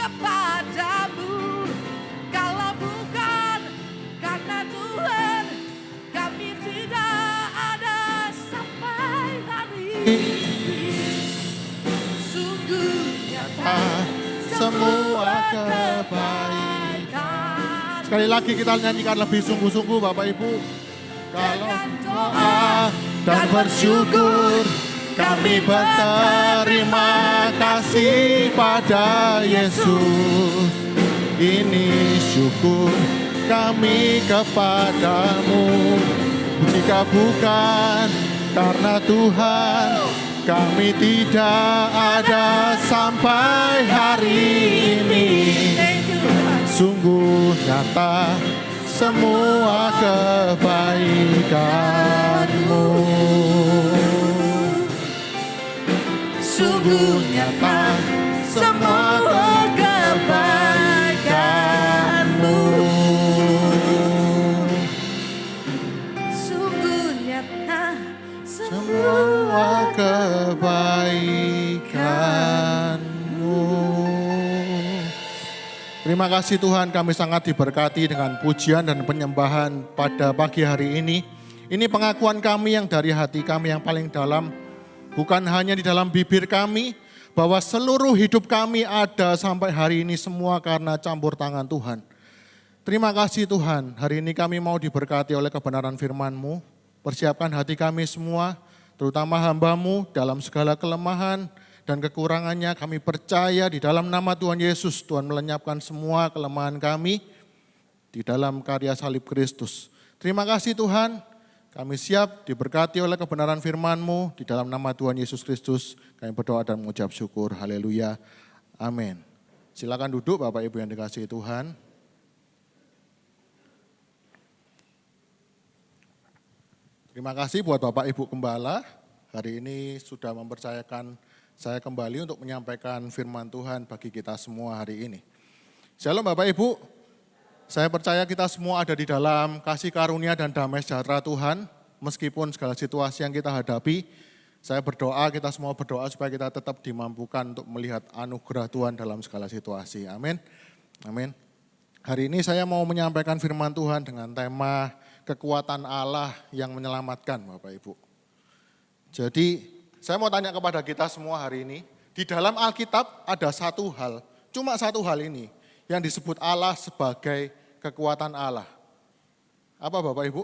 kepadamu. Kalau bukan karena Tuhan, kami tidak ada sampai hari ini. Sungguh nyata semua kebaikan. Sekali lagi kita nyanyikan lebih sungguh-sungguh Bapak Ibu. Kalau doa dan bersyukur, kami berterima kasih pada Yesus. Ini syukur kami kepadamu. Jika bukan karena Tuhan, kami tidak ada sampai hari ini. Sungguh nyata semua kebaikan-Mu. Sungguh nyata semua kebaikan-Mu. Sungguh nyata Semua kebaikan-Mu. Terima kasih Tuhan, kami sangat diberkati dengan pujian dan penyembahan pada pagi hari ini. Ini pengakuan kami yang dari hati kami yang paling dalam, bukan hanya di dalam bibir kami, bahwa seluruh hidup kami ada sampai hari ini semua karena campur tangan Tuhan. Terima kasih Tuhan, hari ini kami mau diberkati oleh kebenaran firman-Mu. Persiapkan hati kami semua, terutama hamba-Mu dalam segala kelemahan dan kekurangannya. Kami percaya di dalam nama Tuhan Yesus, Tuhan melenyapkan semua kelemahan kami di dalam karya salib Kristus. Terima kasih Tuhan, kami siap diberkati oleh kebenaran firman-Mu. Di dalam nama Tuhan Yesus Kristus, kami berdoa dan mengucap syukur. Haleluya. Amin. Silakan duduk Bapak Ibu yang dikasihi Tuhan. Terima kasih buat Bapak Ibu Gembala, hari ini sudah mempercayakan saya kembali untuk menyampaikan firman Tuhan bagi kita semua hari ini. Shalom Bapak Ibu, saya percaya kita semua ada di dalam kasih karunia dan damai sejahtera Tuhan, meskipun segala situasi yang kita hadapi. Saya berdoa, kita semua berdoa supaya kita tetap dimampukan untuk melihat anugerah Tuhan dalam segala situasi. Amin. Amin. Hari ini saya mau menyampaikan firman Tuhan dengan tema kekuatan Allah yang menyelamatkan Bapak Ibu. Jadi saya mau tanya kepada kita semua hari ini, di dalam Alkitab ada satu hal, cuma satu hal ini yang disebut Allah sebagai kekuatan Allah. Apa Bapak Ibu?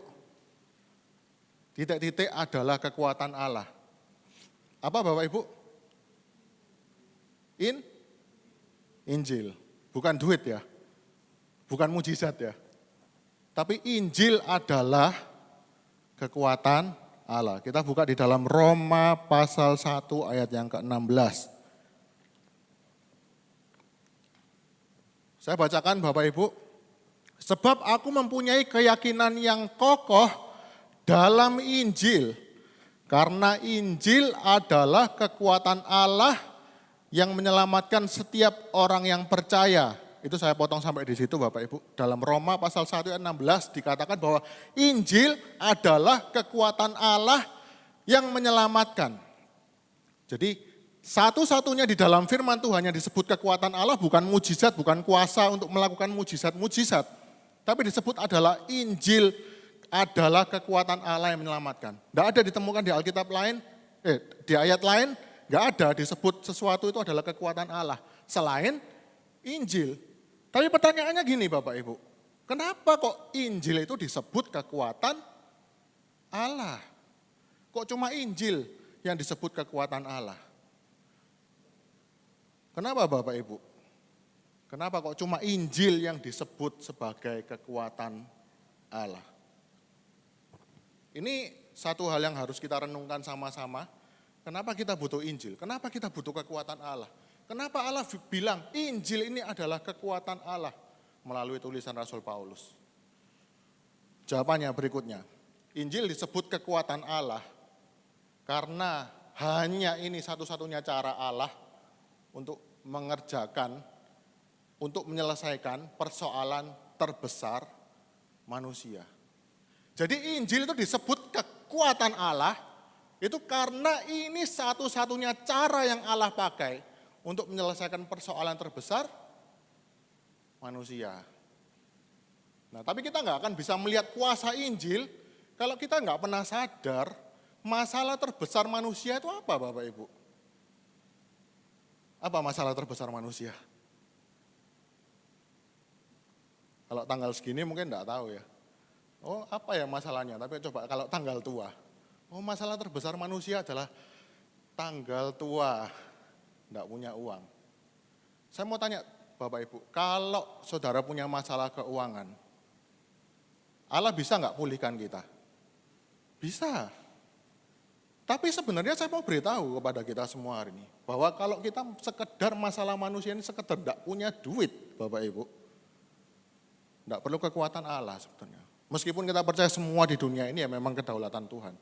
Titik-titik adalah kekuatan Allah. Apa Bapak Ibu? Injil, bukan duit ya, bukan mujizat ya. Tapi Injil adalah kekuatan Allah. Kita buka di dalam Roma pasal 1 ayat yang ke-16. Saya bacakan Bapak Ibu. Sebab aku mempunyai keyakinan yang kokoh dalam Injil. Karena Injil adalah kekuatan Allah yang menyelamatkan setiap orang yang percaya. Itu saya potong sampai di situ Bapak Ibu. Dalam Roma pasal 1 ayat 16 dikatakan bahwa Injil adalah kekuatan Allah yang menyelamatkan. Jadi satu-satunya di dalam firman Tuhan yang disebut kekuatan Allah bukan mujizat, bukan kuasa untuk melakukan mujizat-mujizat. Tapi disebut adalah Injil adalah kekuatan Allah yang menyelamatkan. Tidak ada ditemukan di Alkitab lain, di ayat lain, nggak ada disebut sesuatu itu adalah kekuatan Allah. Selain Injil. Tapi pertanyaannya gini Bapak Ibu, kenapa kok Injil itu disebut kekuatan Allah? Kok cuma Injil yang disebut kekuatan Allah? Kenapa Bapak Ibu? Kenapa kok cuma Injil yang disebut sebagai kekuatan Allah? Ini satu hal yang harus kita renungkan sama-sama. Kenapa kita butuh Injil? Kenapa kita butuh kekuatan Allah? Kenapa Allah bilang Injil ini adalah kekuatan Allah melalui tulisan Rasul Paulus? Jawabannya berikutnya. Injil disebut kekuatan Allah karena hanya ini satu-satunya cara Allah untuk mengerjakan, untuk menyelesaikan persoalan terbesar manusia. Jadi Injil itu disebut kekuatan Allah, itu karena ini satu-satunya cara yang Allah pakai untuk menyelesaikan persoalan terbesar manusia. Nah, tapi kita nggak akan bisa melihat kuasa Injil kalau kita nggak pernah sadar masalah terbesar manusia itu apa, Bapak Ibu? Apa masalah terbesar manusia? Kalau tanggal segini mungkin enggak tahu ya. Oh, apa ya masalahnya? Tapi coba kalau tanggal tua. Oh, masalah terbesar manusia adalah tanggal tua, enggak punya uang. Saya mau tanya Bapak Ibu, kalau saudara punya masalah keuangan, Allah bisa enggak pulihkan kita? Bisa. Tapi sebenarnya saya mau beritahu kepada kita semua hari ini, bahwa kalau kita sekedar masalah manusia ini sekedar enggak punya duit, Bapak Ibu, enggak perlu kekuatan Allah sebetulnya. Meskipun kita percaya semua di dunia ini ya memang kedaulatan Tuhan.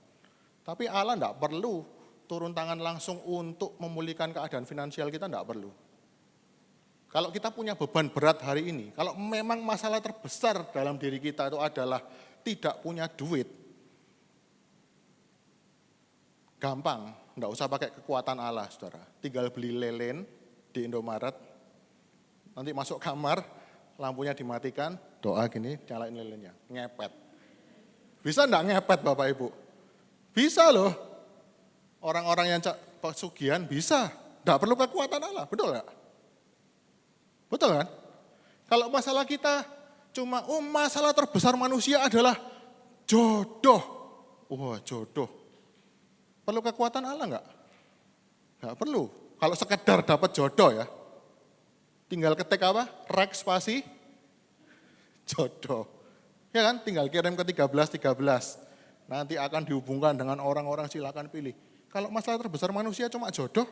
Tapi Allah enggak perlu turun tangan langsung untuk memulihkan keadaan finansial kita, enggak perlu. Kalau kita punya beban berat hari ini, kalau memang masalah terbesar dalam diri kita itu adalah tidak punya duit, gampang, enggak usah pakai kekuatan Allah, saudara. Tinggal beli lelen di Indomaret, nanti masuk kamar, lampunya dimatikan, doa gini, nyalain lilinnya, ngepet. Bisa enggak ngepet Bapak Ibu? Bisa loh. Orang-orang yang pesugihan bisa, enggak perlu kekuatan Allah, betul enggak? Betul kan? Kalau masalah kita cuma, masalah terbesar manusia adalah jodoh. Wah, jodoh. Perlu kekuatan Allah enggak? Enggak perlu. Kalau sekedar dapat jodoh ya, tinggal ketik apa? Rek spasi jodoh. Ya kan? Tinggal kirim ke 1313. Nanti akan dihubungkan dengan orang-orang, silakan pilih. Kalau masalah terbesar manusia cuma jodoh,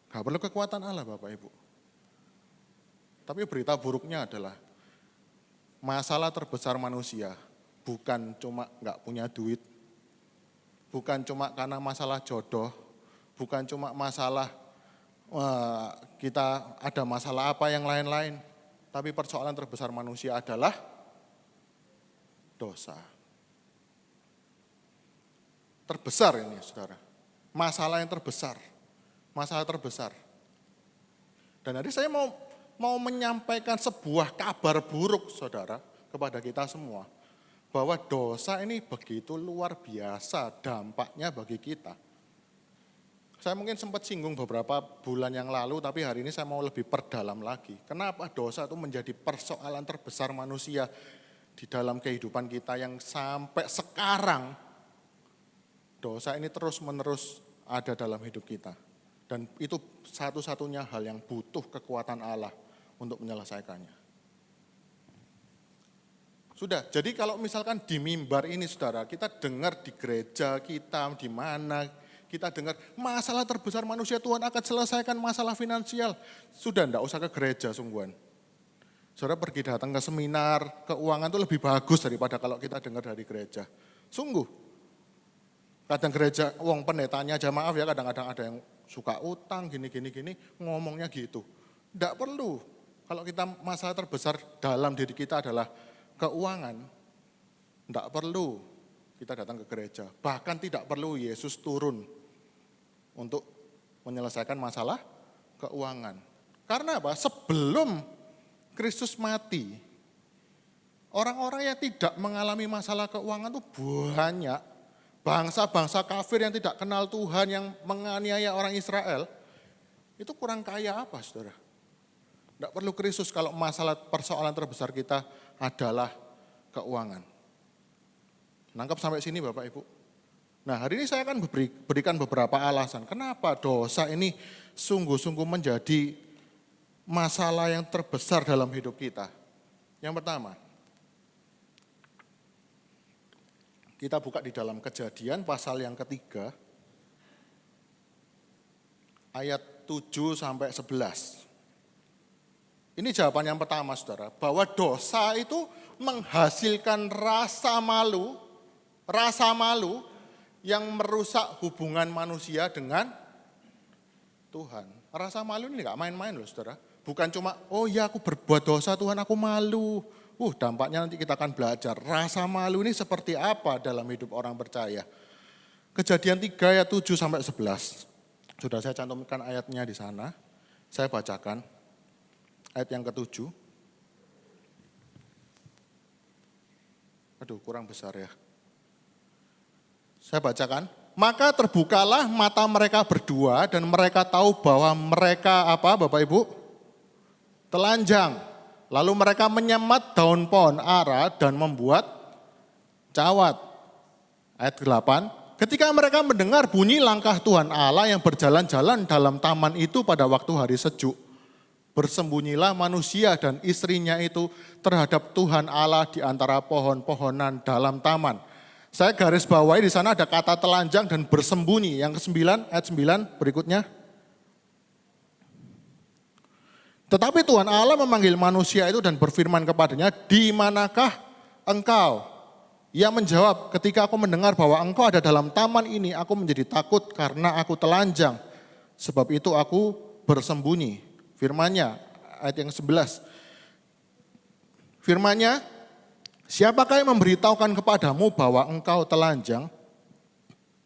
enggak perlu kekuatan Allah Bapak Ibu. Tapi berita buruknya adalah masalah terbesar manusia bukan cuma enggak punya duit, bukan cuma karena masalah jodoh, bukan cuma masalah kita ada masalah apa yang lain-lain, tapi persoalan terbesar manusia adalah dosa. Terbesar ini saudara, masalah yang terbesar, masalah terbesar. Dan hari saya mau menyampaikan sebuah kabar buruk saudara kepada kita semua. Bahwa dosa ini begitu luar biasa dampaknya bagi kita. Saya mungkin sempat singgung beberapa bulan yang lalu, tapi hari ini saya mau lebih perdalam lagi. Kenapa dosa itu menjadi persoalan terbesar manusia di dalam kehidupan kita yang sampai sekarang dosa ini terus-menerus ada dalam hidup kita. Dan itu satu-satunya hal yang butuh kekuatan Allah untuk menyelesaikannya. Sudah, jadi kalau misalkan di mimbar ini saudara, kita dengar di gereja kita, di mana kita dengar masalah terbesar manusia Tuhan akan selesaikan masalah finansial. Sudah, enggak usah ke gereja sungguhan. Saudara pergi datang ke seminar, keuangan itu lebih bagus daripada kalau kita dengar dari gereja. Sungguh. Kadang gereja, wong pendetanya aja maaf ya, kadang-kadang ada yang suka utang, gini, ngomongnya gitu. Enggak perlu. Kalau kita masalah terbesar dalam diri kita adalah keuangan, enggak perlu kita datang ke gereja. Bahkan tidak perlu Yesus turun untuk menyelesaikan masalah keuangan. Karena apa? Sebelum Kristus mati, orang-orang yang tidak mengalami masalah keuangan itu banyak. Bangsa-bangsa kafir yang tidak kenal Tuhan, yang menganiaya orang Israel, itu kurang kaya apa saudara? Tidak perlu Kristus kalau masalah persoalan terbesar kita adalah keuangan. Nangkep sampai sini Bapak Ibu? Nah hari ini saya akan berikan beberapa alasan kenapa dosa ini sungguh-sungguh menjadi masalah yang terbesar dalam hidup kita. Yang pertama, kita buka di dalam Kejadian pasal yang ketiga, ayat 7 sampai 11. Ini jawaban yang pertama saudara, bahwa dosa itu menghasilkan rasa malu yang merusak hubungan manusia dengan Tuhan. Rasa malu ini gak main-main loh saudara. Bukan cuma, oh ya aku berbuat dosa Tuhan aku malu. Dampaknya nanti kita akan belajar. Rasa malu ini seperti apa dalam hidup orang percaya. Kejadian 3 ayat 7 sampai 11. Sudah saya cantumkan ayatnya di sana. Saya bacakan ayat yang ke-7. Aduh, kurang besar ya. Saya bacakan. Maka terbukalah mata mereka berdua dan mereka tahu bahwa mereka apa Bapak Ibu? Telanjang. Lalu mereka menyemat daun pohon ara dan membuat cawat. Ayat 8. Ketika mereka mendengar bunyi langkah Tuhan Allah yang berjalan-jalan dalam taman itu pada waktu hari sejuk, bersembunyilah manusia dan istrinya itu terhadap Tuhan Allah di antara pohon-pohonan dalam taman. Saya garis bawahi di sana ada kata telanjang dan bersembunyi. Yang ke-9, ayat 9 berikutnya. Tetapi Tuhan Allah memanggil manusia itu dan berfirman kepadanya, di manakah engkau? Ia menjawab, ketika aku mendengar bahwa engkau ada dalam taman ini, aku menjadi takut karena aku telanjang. Sebab itu aku bersembunyi. Firman-Nya, ayat yang 11. Firman-Nya, siapakah yang memberitahukan kepadamu bahwa engkau telanjang?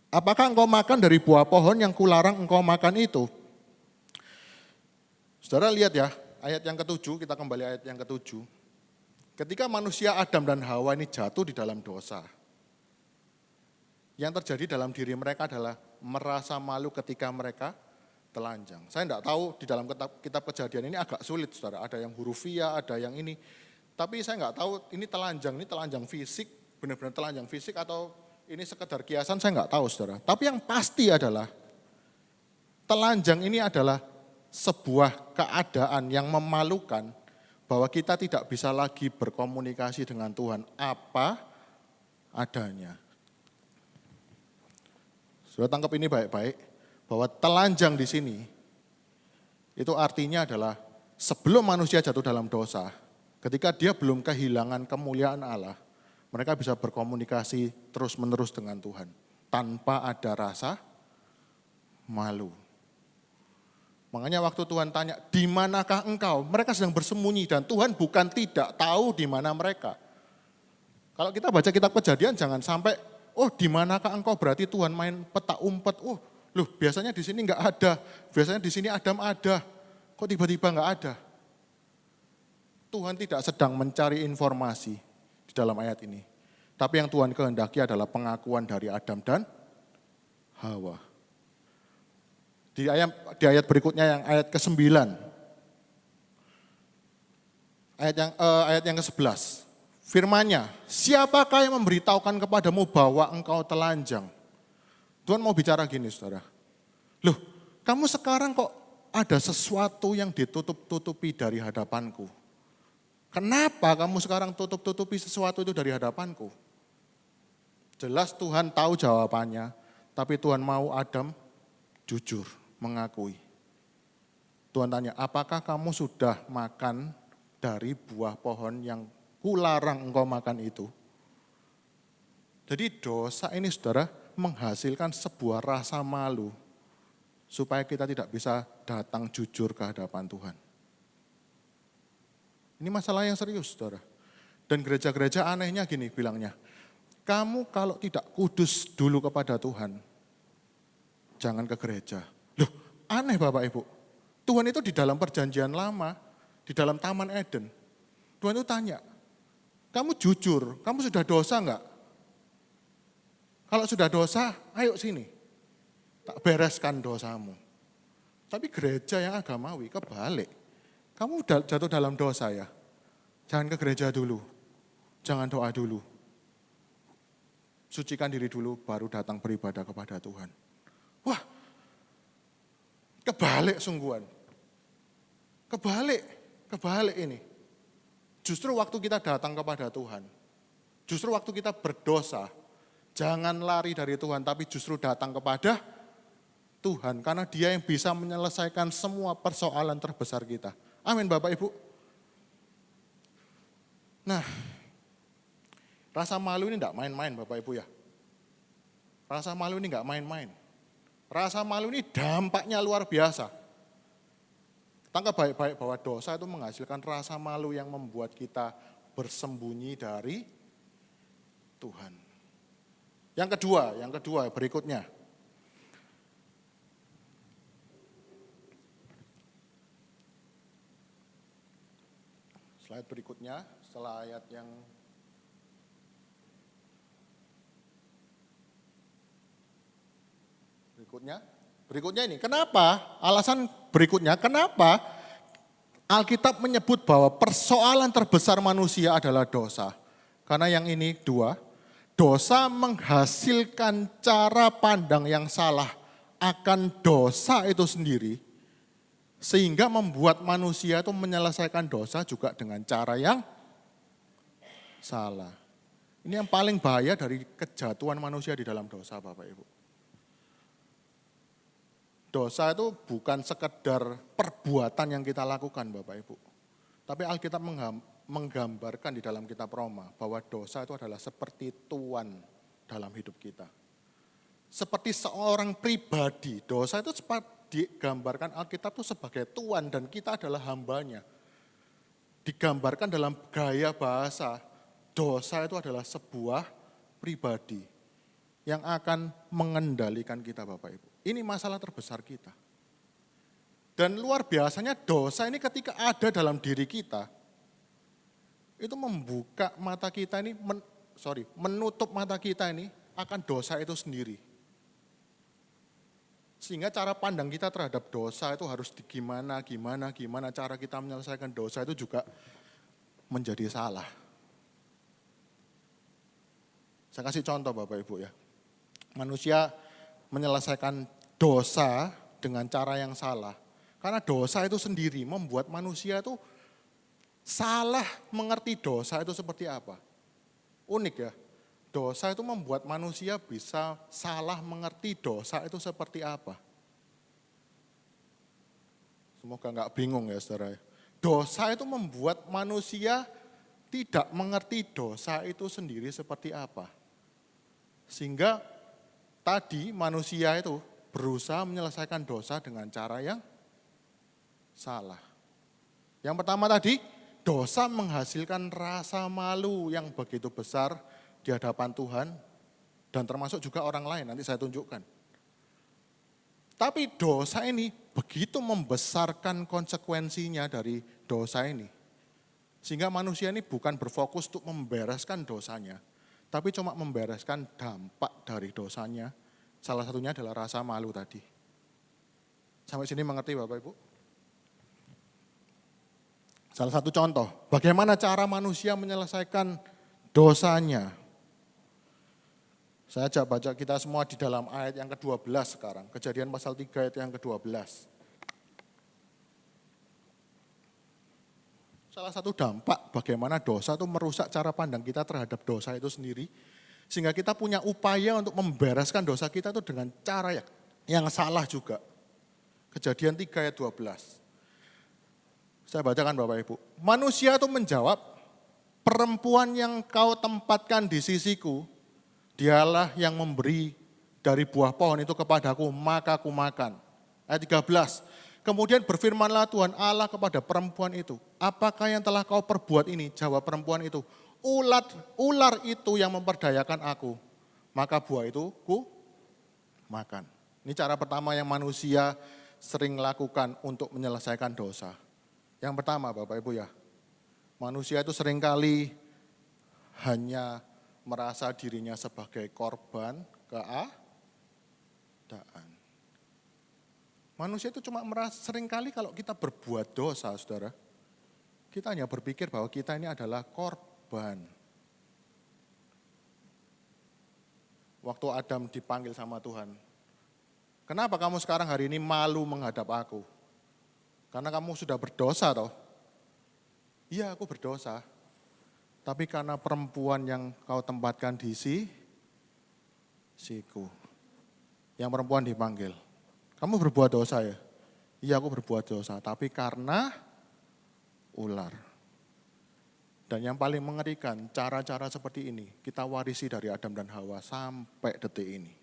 Apakah engkau makan dari buah pohon yang kularang engkau makan itu? Saudara lihat ya, ayat yang ke-7, kita kembali ayat yang ke-7. Ketika manusia Adam dan Hawa ini jatuh di dalam dosa, yang terjadi dalam diri mereka adalah merasa malu ketika mereka telanjang. Saya tidak tahu di dalam kitab Kejadian ini agak sulit, saudara. Ada yang hurufiah, ada yang ini. Tapi saya nggak tahu ini telanjang fisik, benar-benar telanjang fisik atau ini sekedar kiasan, saya nggak tahu, saudara. Tapi yang pasti adalah telanjang ini adalah sebuah keadaan yang memalukan, bahwa kita tidak bisa lagi berkomunikasi dengan Tuhan apa adanya. Sudah tangkap ini baik-baik, bahwa telanjang di sini, itu artinya adalah sebelum manusia jatuh dalam dosa, ketika dia belum kehilangan kemuliaan Allah, mereka bisa berkomunikasi terus-menerus dengan Tuhan, tanpa ada rasa malu. Makanya waktu Tuhan tanya, di manakah engkau? Mereka sedang bersembunyi dan Tuhan bukan tidak tahu di mana mereka. Kalau kita baca kitab Kejadian jangan sampai, oh di manakah engkau berarti Tuhan main peta umpet. Oh loh biasanya di sini enggak ada, biasanya di sini Adam ada. Kok tiba-tiba enggak ada? Tuhan tidak sedang mencari informasi di dalam ayat ini. Tapi yang Tuhan kehendaki adalah pengakuan dari Adam dan Hawa. Di ayat berikutnya yang ayat ke-9. Ayat yang ke-11. Firman-Nya, siapakah yang memberitahukan kepadamu bahwa engkau telanjang? Tuhan mau bicara gini, saudara. Loh, kamu sekarang kok ada sesuatu yang ditutup-tutupi dari hadapanku? Kenapa kamu sekarang tutup-tutupi sesuatu itu dari hadapanku? Jelas Tuhan tahu jawabannya, tapi Tuhan mau Adam jujur mengakui. Tuhan tanya, apakah kamu sudah makan dari buah pohon yang kularang engkau makan itu? Jadi dosa ini saudara menghasilkan sebuah rasa malu supaya kita tidak bisa datang jujur ke hadapan Tuhan. Ini masalah yang serius saudara. Dan gereja-gereja anehnya gini bilangnya, kamu kalau tidak kudus dulu kepada Tuhan, jangan ke gereja. Loh, aneh Bapak Ibu. Tuhan itu di dalam perjanjian lama, di dalam Taman Eden. Tuhan itu tanya, kamu jujur, kamu sudah dosa enggak? Kalau sudah dosa, ayo sini. Tak bereskan dosamu. Tapi gereja yang agamawi kebalik. Kamu udah jatuh dalam dosa ya. Jangan ke gereja dulu. Jangan doa dulu. Sucikan diri dulu, baru datang beribadah kepada Tuhan. Wah, kebalik sungguhan. Kebalik ini. Justru waktu kita datang kepada Tuhan, justru waktu kita berdosa, jangan lari dari Tuhan, tapi justru datang kepada Tuhan. Karena Dia yang bisa menyelesaikan semua persoalan terbesar kita. Amin Bapak Ibu. Nah, rasa malu ini enggak main-main Bapak Ibu ya. Rasa malu ini enggak main-main. Rasa malu ini dampaknya luar biasa. Tangkap baik-baik bahwa dosa itu menghasilkan rasa malu yang membuat kita bersembunyi dari Tuhan. Yang kedua berikutnya. Slide berikutnya, setelah ayat yang Berikutnya ini, kenapa? Alasan berikutnya, kenapa Alkitab menyebut bahwa persoalan terbesar manusia adalah dosa. Karena yang ini dua, dosa menghasilkan cara pandang yang salah akan dosa itu sendiri, sehingga membuat manusia itu menyelesaikan dosa juga dengan cara yang salah. Ini yang paling bahaya dari kejatuhan manusia di dalam dosa, Bapak Ibu. Dosa itu bukan sekedar perbuatan yang kita lakukan, Bapak Ibu. Tapi Alkitab menggambarkan di dalam kitab Roma bahwa dosa itu adalah seperti tuan dalam hidup kita. Seperti seorang pribadi, dosa itu digambarkan Alkitab itu sebagai tuan dan kita adalah hambanya. Digambarkan dalam gaya bahasa, dosa itu adalah sebuah pribadi yang akan mengendalikan kita, Bapak Ibu. Ini masalah terbesar kita. Dan luar biasanya dosa ini ketika ada dalam diri kita, itu membuka mata kita ini, menutup mata kita ini akan dosa itu sendiri. Sehingga cara pandang kita terhadap dosa itu harus gimana cara kita menyelesaikan dosa itu juga menjadi salah. Saya kasih contoh Bapak Ibu ya. Manusia menyelesaikan dosa dengan cara yang salah. Karena dosa itu sendiri membuat manusia itu salah mengerti dosa itu seperti apa. Unik ya, dosa itu membuat manusia bisa salah mengerti dosa itu seperti apa. Semoga enggak bingung ya saudara. Dosa itu membuat manusia tidak mengerti dosa itu sendiri seperti apa. Sehingga tadi manusia itu berusaha menyelesaikan dosa dengan cara yang salah. Yang pertama tadi, dosa menghasilkan rasa malu yang begitu besar di hadapan Tuhan dan termasuk juga orang lain, nanti saya tunjukkan. Tapi dosa ini begitu membesarkan konsekuensinya dari dosa ini. Sehingga manusia ini bukan berfokus untuk membereskan dosanya, tapi cuma membereskan dampak dari dosanya. Salah satunya adalah rasa malu tadi. Sampai sini mengerti Bapak Ibu? Salah satu contoh, bagaimana cara manusia menyelesaikan dosanya. Saya ajak baca kita semua di dalam ayat yang ke-12 sekarang. Kejadian pasal 3 ayat yang ke-12. Salah satu dampak bagaimana dosa itu merusak cara pandang kita terhadap dosa itu sendiri. Sehingga kita punya upaya untuk membereskan dosa kita itu dengan cara yang salah juga. Kejadian 3 ayat 12. Saya bacakan Bapak Ibu. Manusia itu menjawab, perempuan yang kau tempatkan di sisiku, dialah yang memberi dari buah pohon itu kepadaku, maka aku makan. Ayat 13. Kemudian berfirmanlah Tuhan Allah kepada perempuan itu, apakah yang telah kau perbuat ini? Jawab perempuan itu, ular itu yang memperdayakan aku, maka buah itu ku makan. Ini cara pertama yang manusia sering lakukan untuk menyelesaikan dosa. Yang pertama Bapak Ibu ya, manusia itu seringkali hanya merasa dirinya sebagai korban keadaan. Manusia itu cuma merasa seringkali kalau kita berbuat dosa saudara, kita hanya berpikir bahwa kita ini adalah korban. Waktu Adam dipanggil sama Tuhan, kenapa kamu sekarang hari ini malu menghadap aku? Karena kamu sudah berdosa toh? Iya aku berdosa. Tapi karena perempuan yang kau tempatkan di siku. Yang perempuan dipanggil. Kamu berbuat dosa ya? Iya aku berbuat dosa. Tapi karena ular. Dan yang paling mengerikan, cara-cara seperti ini kita warisi dari Adam dan Hawa sampai detik ini.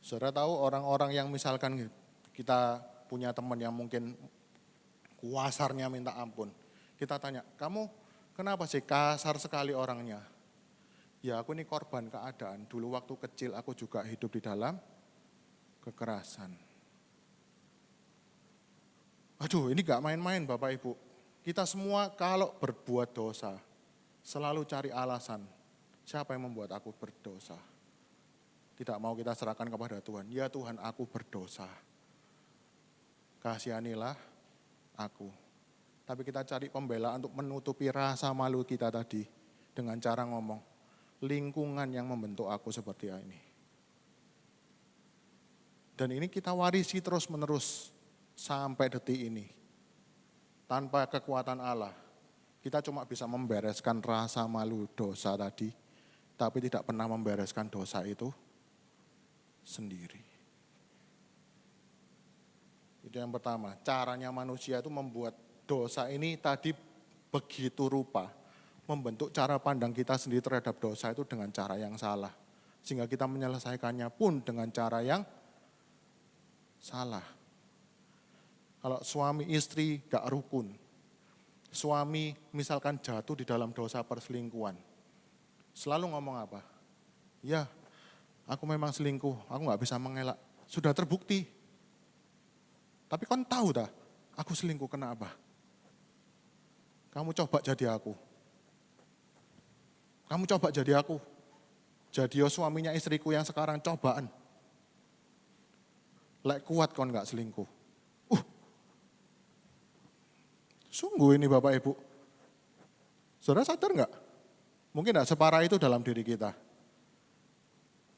Saudara tahu orang-orang yang misalkan kita punya teman yang mungkin kasarnya minta ampun. Kita tanya, kamu kenapa sih kasar sekali orangnya? Ya aku ini korban keadaan, dulu waktu kecil aku juga hidup di dalam kekerasan. Aduh ini gak main-main Bapak Ibu. Kita semua kalau berbuat dosa, selalu cari alasan. Siapa yang membuat aku berdosa? tidak mau kita serahkan kepada Tuhan. Ya Tuhan, aku berdosa. Kasihanilah aku. Tapi kita cari pembelaan untuk menutupi rasa malu kita tadi dengan cara ngomong, lingkungan yang membentuk aku seperti ini. Dan ini kita warisi terus-menerus sampai detik ini. Tanpa kekuatan Allah, kita cuma bisa membereskan rasa malu dosa tadi, tapi tidak pernah membereskan dosa itu sendiri. Itu yang pertama, caranya manusia itu membuat dosa ini tadi begitu rupa, membentuk cara pandang kita sendiri terhadap dosa itu dengan cara yang salah. Sehingga kita menyelesaikannya pun dengan cara yang salah. Kalau suami istri gak rukun, suami misalkan jatuh di dalam dosa perselingkuhan, selalu ngomong apa? Ya, aku memang selingkuh, aku gak bisa mengelak. Sudah terbukti. Tapi kan tahu dah, aku selingkuh kenapa? Kamu coba jadi aku. Kamu coba jadi aku. Jadi suaminya istriku yang sekarang cobaan. Lek kuat kon gak selingkuh. Sungguh ini Bapak Ibu. Saudara sadar gak? Mungkin gak separah itu dalam diri kita.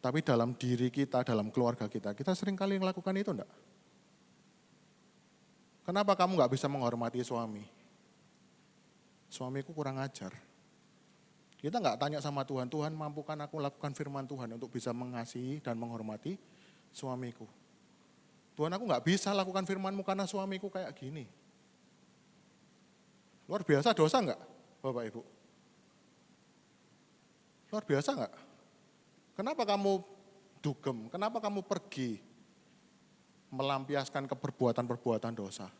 Tapi dalam diri kita, dalam keluarga kita sering kali melakukan itu enggak? Kenapa kamu gak bisa menghormati suami? Suamiku kurang ajar. Kita gak tanya sama Tuhan, Tuhan mampukan aku lakukan firman Tuhan untuk bisa mengasihi dan menghormati suamiku. Tuhan aku gak bisa lakukan firman-Mu karena suamiku kayak gini. Luar biasa dosa gak Bapak Ibu? Luar biasa gak? Kenapa kamu dugem? Kenapa kamu pergi melampiaskan keperbuatan-perbuatan dosa?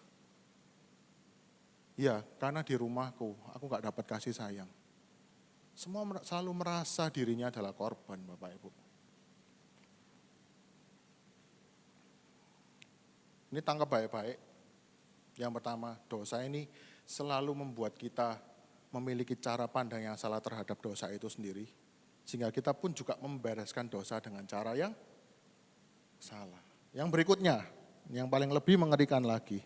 Ya, karena di rumahku aku gak dapat kasih sayang. Semua selalu merasa dirinya adalah korban Bapak Ibu. Ini tangkap baik-baik. Yang pertama, dosa ini selalu membuat kita memiliki cara pandang yang salah terhadap dosa itu sendiri. Sehingga kita pun juga membereskan dosa dengan cara yang salah. Yang berikutnya, yang paling lebih mengerikan lagi.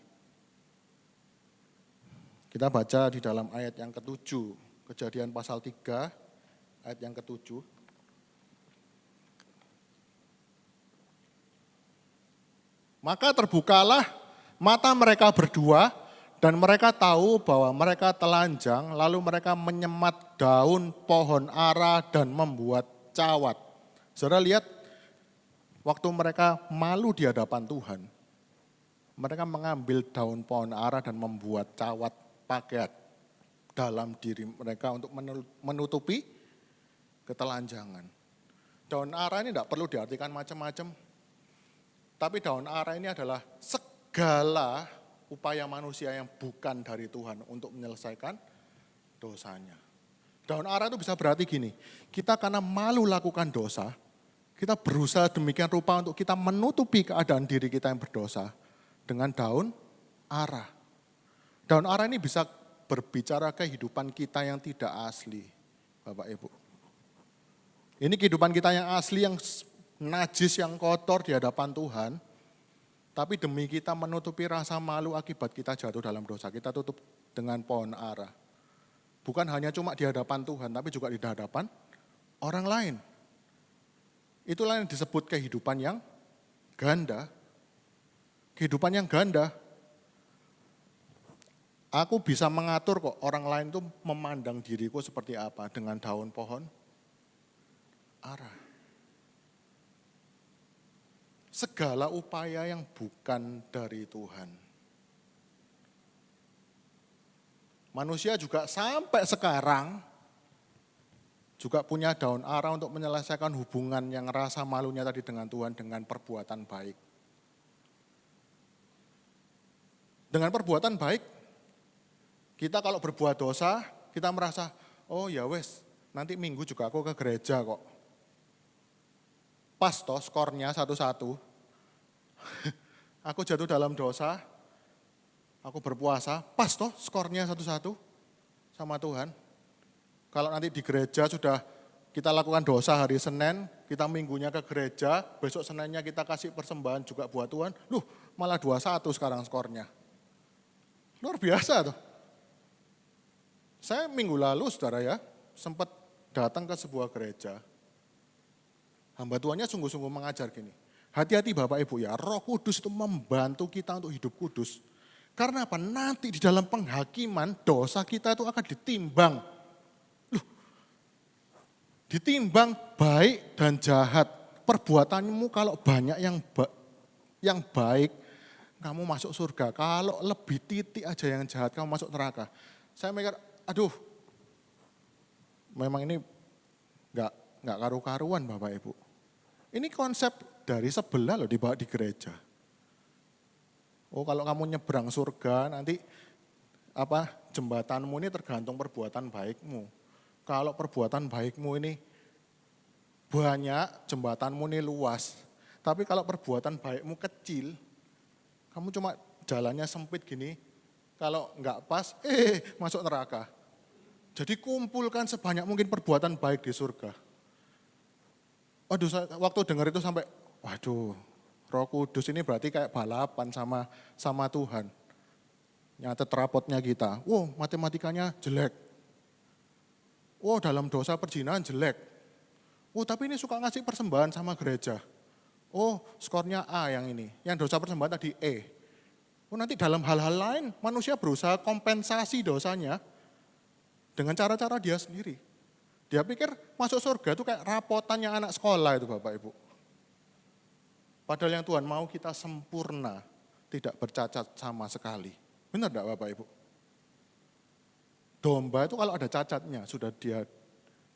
Kita baca di dalam ayat yang ke-7, Kejadian pasal 3, ayat yang ke-7. Maka terbukalah mata mereka berdua dan mereka tahu bahwa mereka telanjang, lalu mereka menyemat daun pohon ara dan membuat cawat. Saudara lihat, waktu mereka malu di hadapan Tuhan, mereka mengambil daun pohon ara dan membuat cawat pakaian dalam diri mereka untuk menutupi ketelanjangan. Daun ara ini tidak perlu diartikan macam-macam, tapi daun ara ini adalah segala upaya manusia yang bukan dari Tuhan untuk menyelesaikan dosanya. Daun ara itu bisa berarti gini, kita karena malu lakukan dosa, kita berusaha demikian rupa untuk kita menutupi keadaan diri kita yang berdosa dengan daun ara. Daun ara ini bisa berbicara kehidupan kita yang tidak asli, Bapak Ibu. Ini kehidupan kita yang asli, yang najis, yang kotor di hadapan Tuhan. Tapi demi kita menutupi rasa malu akibat kita jatuh dalam dosa, kita tutup dengan pohon ara. Bukan hanya cuma di hadapan Tuhan, tapi juga di hadapan orang lain. Itulah yang disebut kehidupan yang ganda. Kehidupan yang ganda. Aku bisa mengatur kok orang lain tuh memandang diriku seperti apa dengan daun pohon ara. Segala upaya yang bukan dari Tuhan. Manusia juga sampai sekarang juga punya daun ara untuk menyelesaikan hubungan yang rasa malunya tadi dengan Tuhan dengan perbuatan baik. Dengan perbuatan baik, kita kalau berbuat dosa, kita merasa, oh ya wes, nanti minggu juga aku ke gereja kok. Pas toh skornya 1-1, aku jatuh dalam dosa, aku berpuasa, pas toh skornya 1-1 sama Tuhan. Kalau nanti di gereja sudah kita lakukan dosa hari Senin, kita minggunya ke gereja, besok Seninnya kita kasih persembahan juga buat Tuhan, malah 2-1 sekarang skornya. Luar biasa tuh. Saya minggu lalu saudara ya, sempat datang ke sebuah gereja. Hamba Tuhannya sungguh-sungguh mengajar gini, hati-hati Bapak Ibu ya, Roh Kudus itu membantu kita untuk hidup kudus. Karena apa? Nanti di dalam penghakiman dosa kita itu akan ditimbang. Ditimbang baik dan jahat. Perbuatanmu kalau banyak yang baik, kamu masuk surga. Kalau lebih titik aja yang jahat, kamu masuk neraka. Saya mikir, aduh, memang ini nggak karu-karuan Bapak Ibu. Ini konsep dari sebelah loh dibawa di gereja. Oh kalau kamu nyebrang surga nanti jembatanmu ini tergantung perbuatan baikmu. Kalau perbuatan baikmu ini banyak, jembatanmu ini luas. Tapi kalau perbuatan baikmu kecil, kamu cuma jalannya sempit gini, kalau enggak pas, masuk neraka. Jadi kumpulkan sebanyak mungkin perbuatan baik di surga. Waduh, waktu dengar itu sampai, waduh, Roh Kudus ini berarti kayak balapan sama Tuhan. Nyatet rapotnya kita, matematikanya jelek. Dalam dosa perzinahan jelek. Tapi ini suka ngasih persembahan sama gereja. Skornya A yang ini. Yang dosa persembahan tadi E. Nanti dalam hal-hal lain manusia berusaha kompensasi dosanya dengan cara-cara dia sendiri. Dia pikir masuk surga itu kayak rapotannya anak sekolah itu Bapak Ibu. Padahal yang Tuhan mau kita sempurna, tidak bercacat sama sekali. Benar enggak Bapak Ibu? Domba itu kalau ada cacatnya sudah dia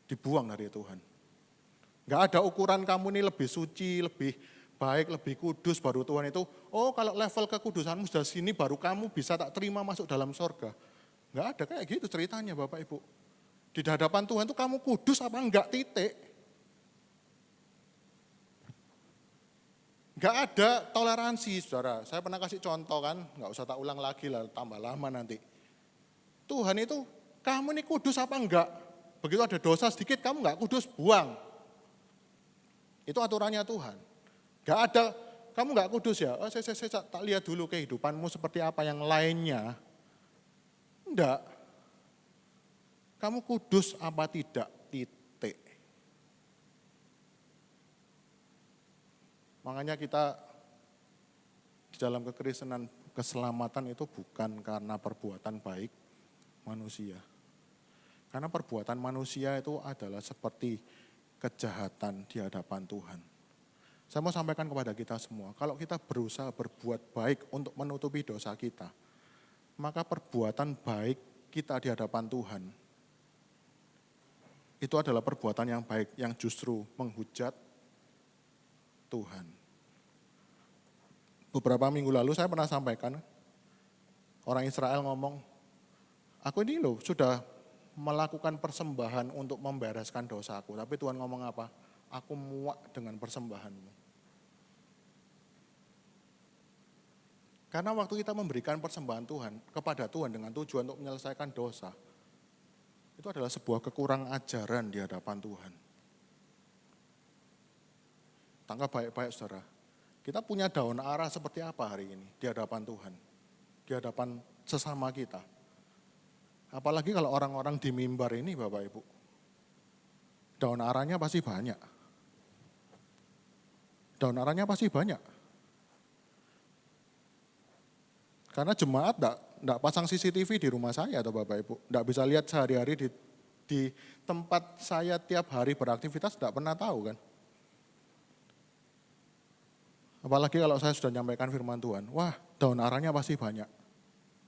dibuang dari Tuhan. Enggak ada ukuran kamu ini lebih suci, lebih baik, lebih kudus baru Tuhan itu, kalau level kekudusanmu sudah sini baru kamu bisa tak terima masuk dalam surga. Enggak ada kayak gitu ceritanya Bapak Ibu. Di hadapan Tuhan itu kamu kudus apa enggak titik. Enggak ada toleransi saudara. Saya pernah kasih contoh kan, enggak usah tak ulang lagi lah, tambah lama nanti. Tuhan itu, kamu ini kudus apa enggak? Begitu ada dosa sedikit, kamu enggak kudus, buang. Itu aturannya Tuhan. Enggak ada, kamu enggak kudus ya, saya tak lihat dulu kehidupanmu seperti apa yang lainnya. Enggak. Kamu kudus apa tidak? Titik. Makanya kita di dalam kekristenan, keselamatan itu bukan karena perbuatan baik manusia. Karena perbuatan manusia itu adalah seperti kejahatan di hadapan Tuhan. Saya mau sampaikan kepada kita semua, kalau kita berusaha berbuat baik untuk menutupi dosa kita, maka perbuatan baik kita di hadapan Tuhan, itu adalah perbuatan yang baik yang justru menghujat Tuhan. Beberapa minggu lalu saya pernah sampaikan, orang Israel ngomong, aku ini loh sudah melakukan persembahan untuk membereskan dosaku. Tapi Tuhan ngomong apa? Aku muak dengan persembahanmu. Karena waktu kita memberikan persembahan Tuhan kepada Tuhan dengan tujuan untuk menyelesaikan dosa, itu adalah sebuah kekurang ajaran di hadapan Tuhan. Tangkap baik-baik saudara. Kita punya daun arah seperti apa hari ini di hadapan Tuhan? Di hadapan sesama kita. Apalagi kalau orang-orang di mimbar ini Bapak Ibu. Daun arahnya pasti banyak. Daun arahnya pasti banyak. Karena jemaat enggak pasang CCTV di rumah saya atau Bapak Ibu. Enggak bisa lihat sehari-hari di tempat saya tiap hari beraktivitas, enggak pernah tahu kan. Apalagi kalau saya sudah nyampaikan firman Tuhan. Wah, daun arahnya pasti banyak.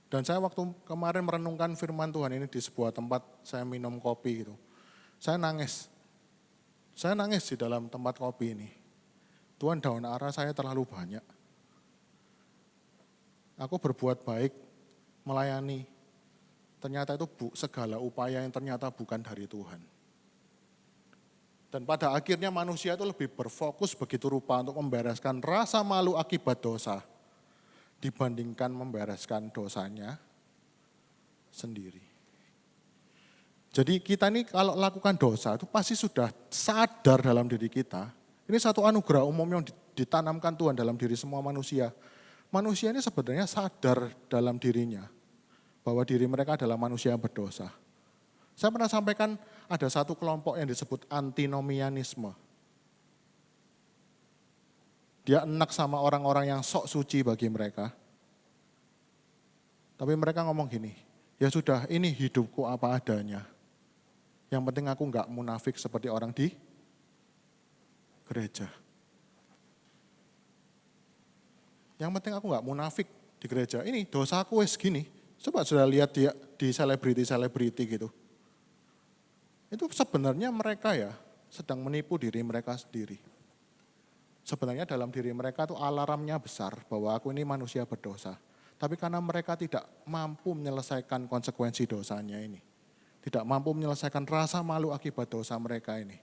Dan saya waktu kemarin merenungkan firman Tuhan ini di sebuah tempat saya minum kopi gitu. Saya nangis. Saya nangis di dalam tempat kopi ini. Tuhan, daun arah saya terlalu banyak. Aku berbuat baik, melayani. Ternyata itu segala upaya yang ternyata bukan dari Tuhan. Dan pada akhirnya manusia itu lebih berfokus begitu rupa untuk membereskan rasa malu akibat dosa dibandingkan membereskan dosanya sendiri. Jadi kita ini kalau lakukan dosa itu pasti sudah sadar dalam diri kita. Ini satu anugerah umum yang ditanamkan Tuhan dalam diri semua manusia. Manusia ini sebenarnya sadar dalam dirinya bahwa diri mereka adalah manusia yang berdosa. Saya pernah sampaikan ada satu kelompok yang disebut antinomianisme. Dia enak sama orang-orang yang sok suci bagi mereka. Tapi mereka ngomong gini, ya sudah ini hidupku apa adanya. Yang penting aku enggak munafik seperti orang di gereja. Yang penting aku enggak munafik di gereja. Ini dosaku wes gini. Coba sudah lihat dia di selebriti-selebriti gitu. Itu sebenarnya mereka ya sedang menipu diri mereka sendiri. Sebenarnya dalam diri mereka itu alarmnya besar bahwa aku ini manusia berdosa. Tapi karena mereka tidak mampu menyelesaikan konsekuensi dosanya ini. Tidak mampu menyelesaikan rasa malu akibat dosa mereka ini.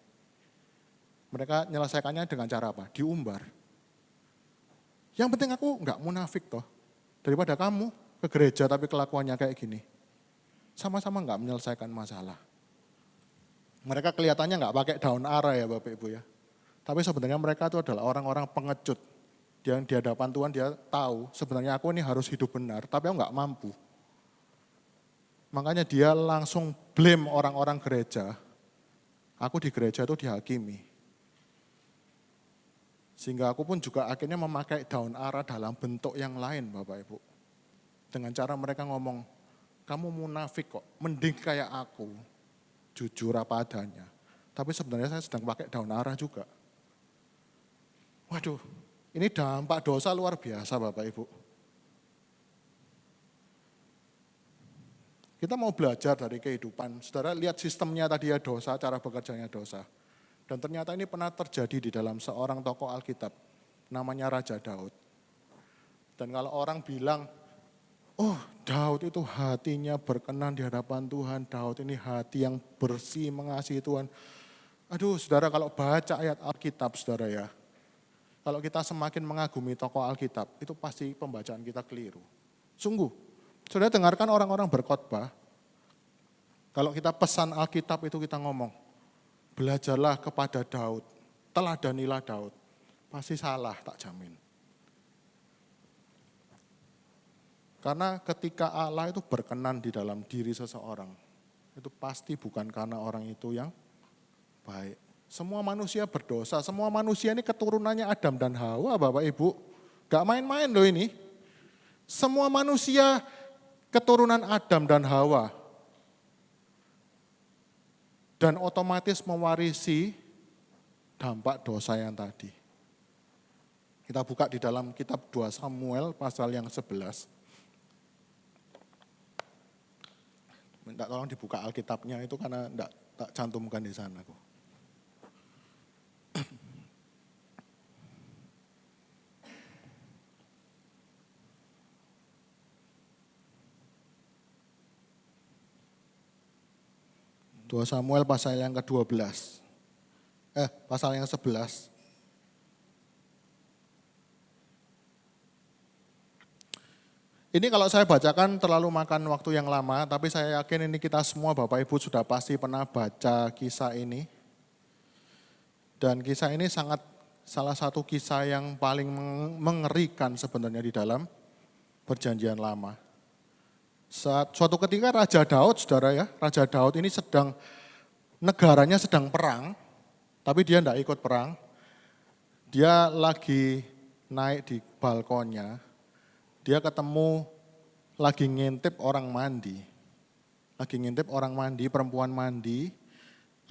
Mereka menyelesaikannya dengan cara apa? Diumbar. Yang penting aku enggak munafik toh. Daripada kamu ke gereja tapi kelakuannya kayak gini. Sama-sama enggak menyelesaikan masalah. Mereka kelihatannya enggak pakai daun ara ya Bapak Ibu ya. Tapi sebenarnya mereka itu adalah orang-orang pengecut. Yang di hadapan Tuhan dia tahu sebenarnya aku ini harus hidup benar tapi aku enggak mampu. Makanya dia langsung blame orang-orang gereja. Aku di gereja itu dihakimi. Sehingga aku pun juga akhirnya memakai daun ara dalam bentuk yang lain Bapak Ibu. Dengan cara mereka ngomong, kamu munafik kok, mending kayak aku. Jujur apa adanya. Tapi sebenarnya saya sedang pakai daun ara juga. Waduh, ini dampak dosa luar biasa Bapak Ibu. Kita mau belajar dari kehidupan. Saudara lihat sistemnya tadi ya dosa, cara bekerjanya dosa. Dan ternyata ini pernah terjadi di dalam seorang tokoh Alkitab. Namanya Raja Daud. Dan kalau orang bilang, oh Daud itu hatinya berkenan di hadapan Tuhan. Daud ini hati yang bersih mengasihi Tuhan. Aduh saudara kalau baca ayat Alkitab saudara ya. Kalau kita semakin mengagumi tokoh Alkitab, itu pasti pembacaan kita keliru. Sungguh. Saudara dengarkan orang-orang berkhotbah, kalau kita pesan Alkitab itu kita ngomong, belajarlah kepada Daud, teladanilah Daud. Pasti salah, tak jamin. Karena ketika Allah itu berkenan di dalam diri seseorang, itu pasti bukan karena orang itu yang baik. Semua manusia berdosa, semua manusia ini keturunannya Adam dan Hawa Bapak Ibu. Gak main-main loh ini. Semua manusia keturunan Adam dan Hawa. Dan otomatis mewarisi dampak dosa yang tadi. Kita buka di dalam kitab 2 Samuel pasal yang 11. Minta tolong dibuka Alkitabnya itu karena enggak tak cantumkan di sana. 2 Samuel pasal yang ke-12. Pasal yang 11. Ini kalau saya bacakan terlalu makan waktu yang lama, tapi saya yakin ini kita semua Bapak Ibu sudah pasti pernah baca kisah ini. Dan kisah ini salah satu kisah yang paling mengerikan sebenarnya di dalam Perjanjian Lama. Suatu ketika Raja Daud, saudara ya, Raja Daud ini negaranya sedang perang, tapi dia tidak ikut perang. Dia lagi naik di balkonnya, dia ketemu lagi ngintip orang mandi. Lagi ngintip orang mandi, perempuan mandi,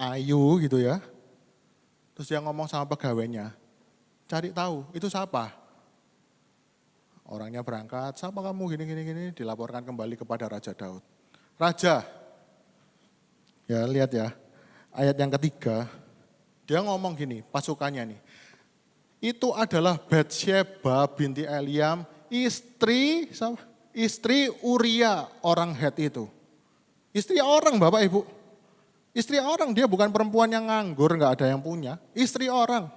ayu gitu ya. Terus dia ngomong sama pegawainya, cari tahu itu siapa? Orangnya berangkat, siapa kamu gini, dilaporkan kembali kepada Raja Daud. Raja, ya lihat ya, ayat yang ketiga, dia ngomong gini, pasukannya nih. Itu adalah Batsyeba binti Eliam, istri Uria orang Het itu. Istri orang Bapak Ibu, istri orang, dia bukan perempuan yang nganggur, nggak ada yang punya, istri orang.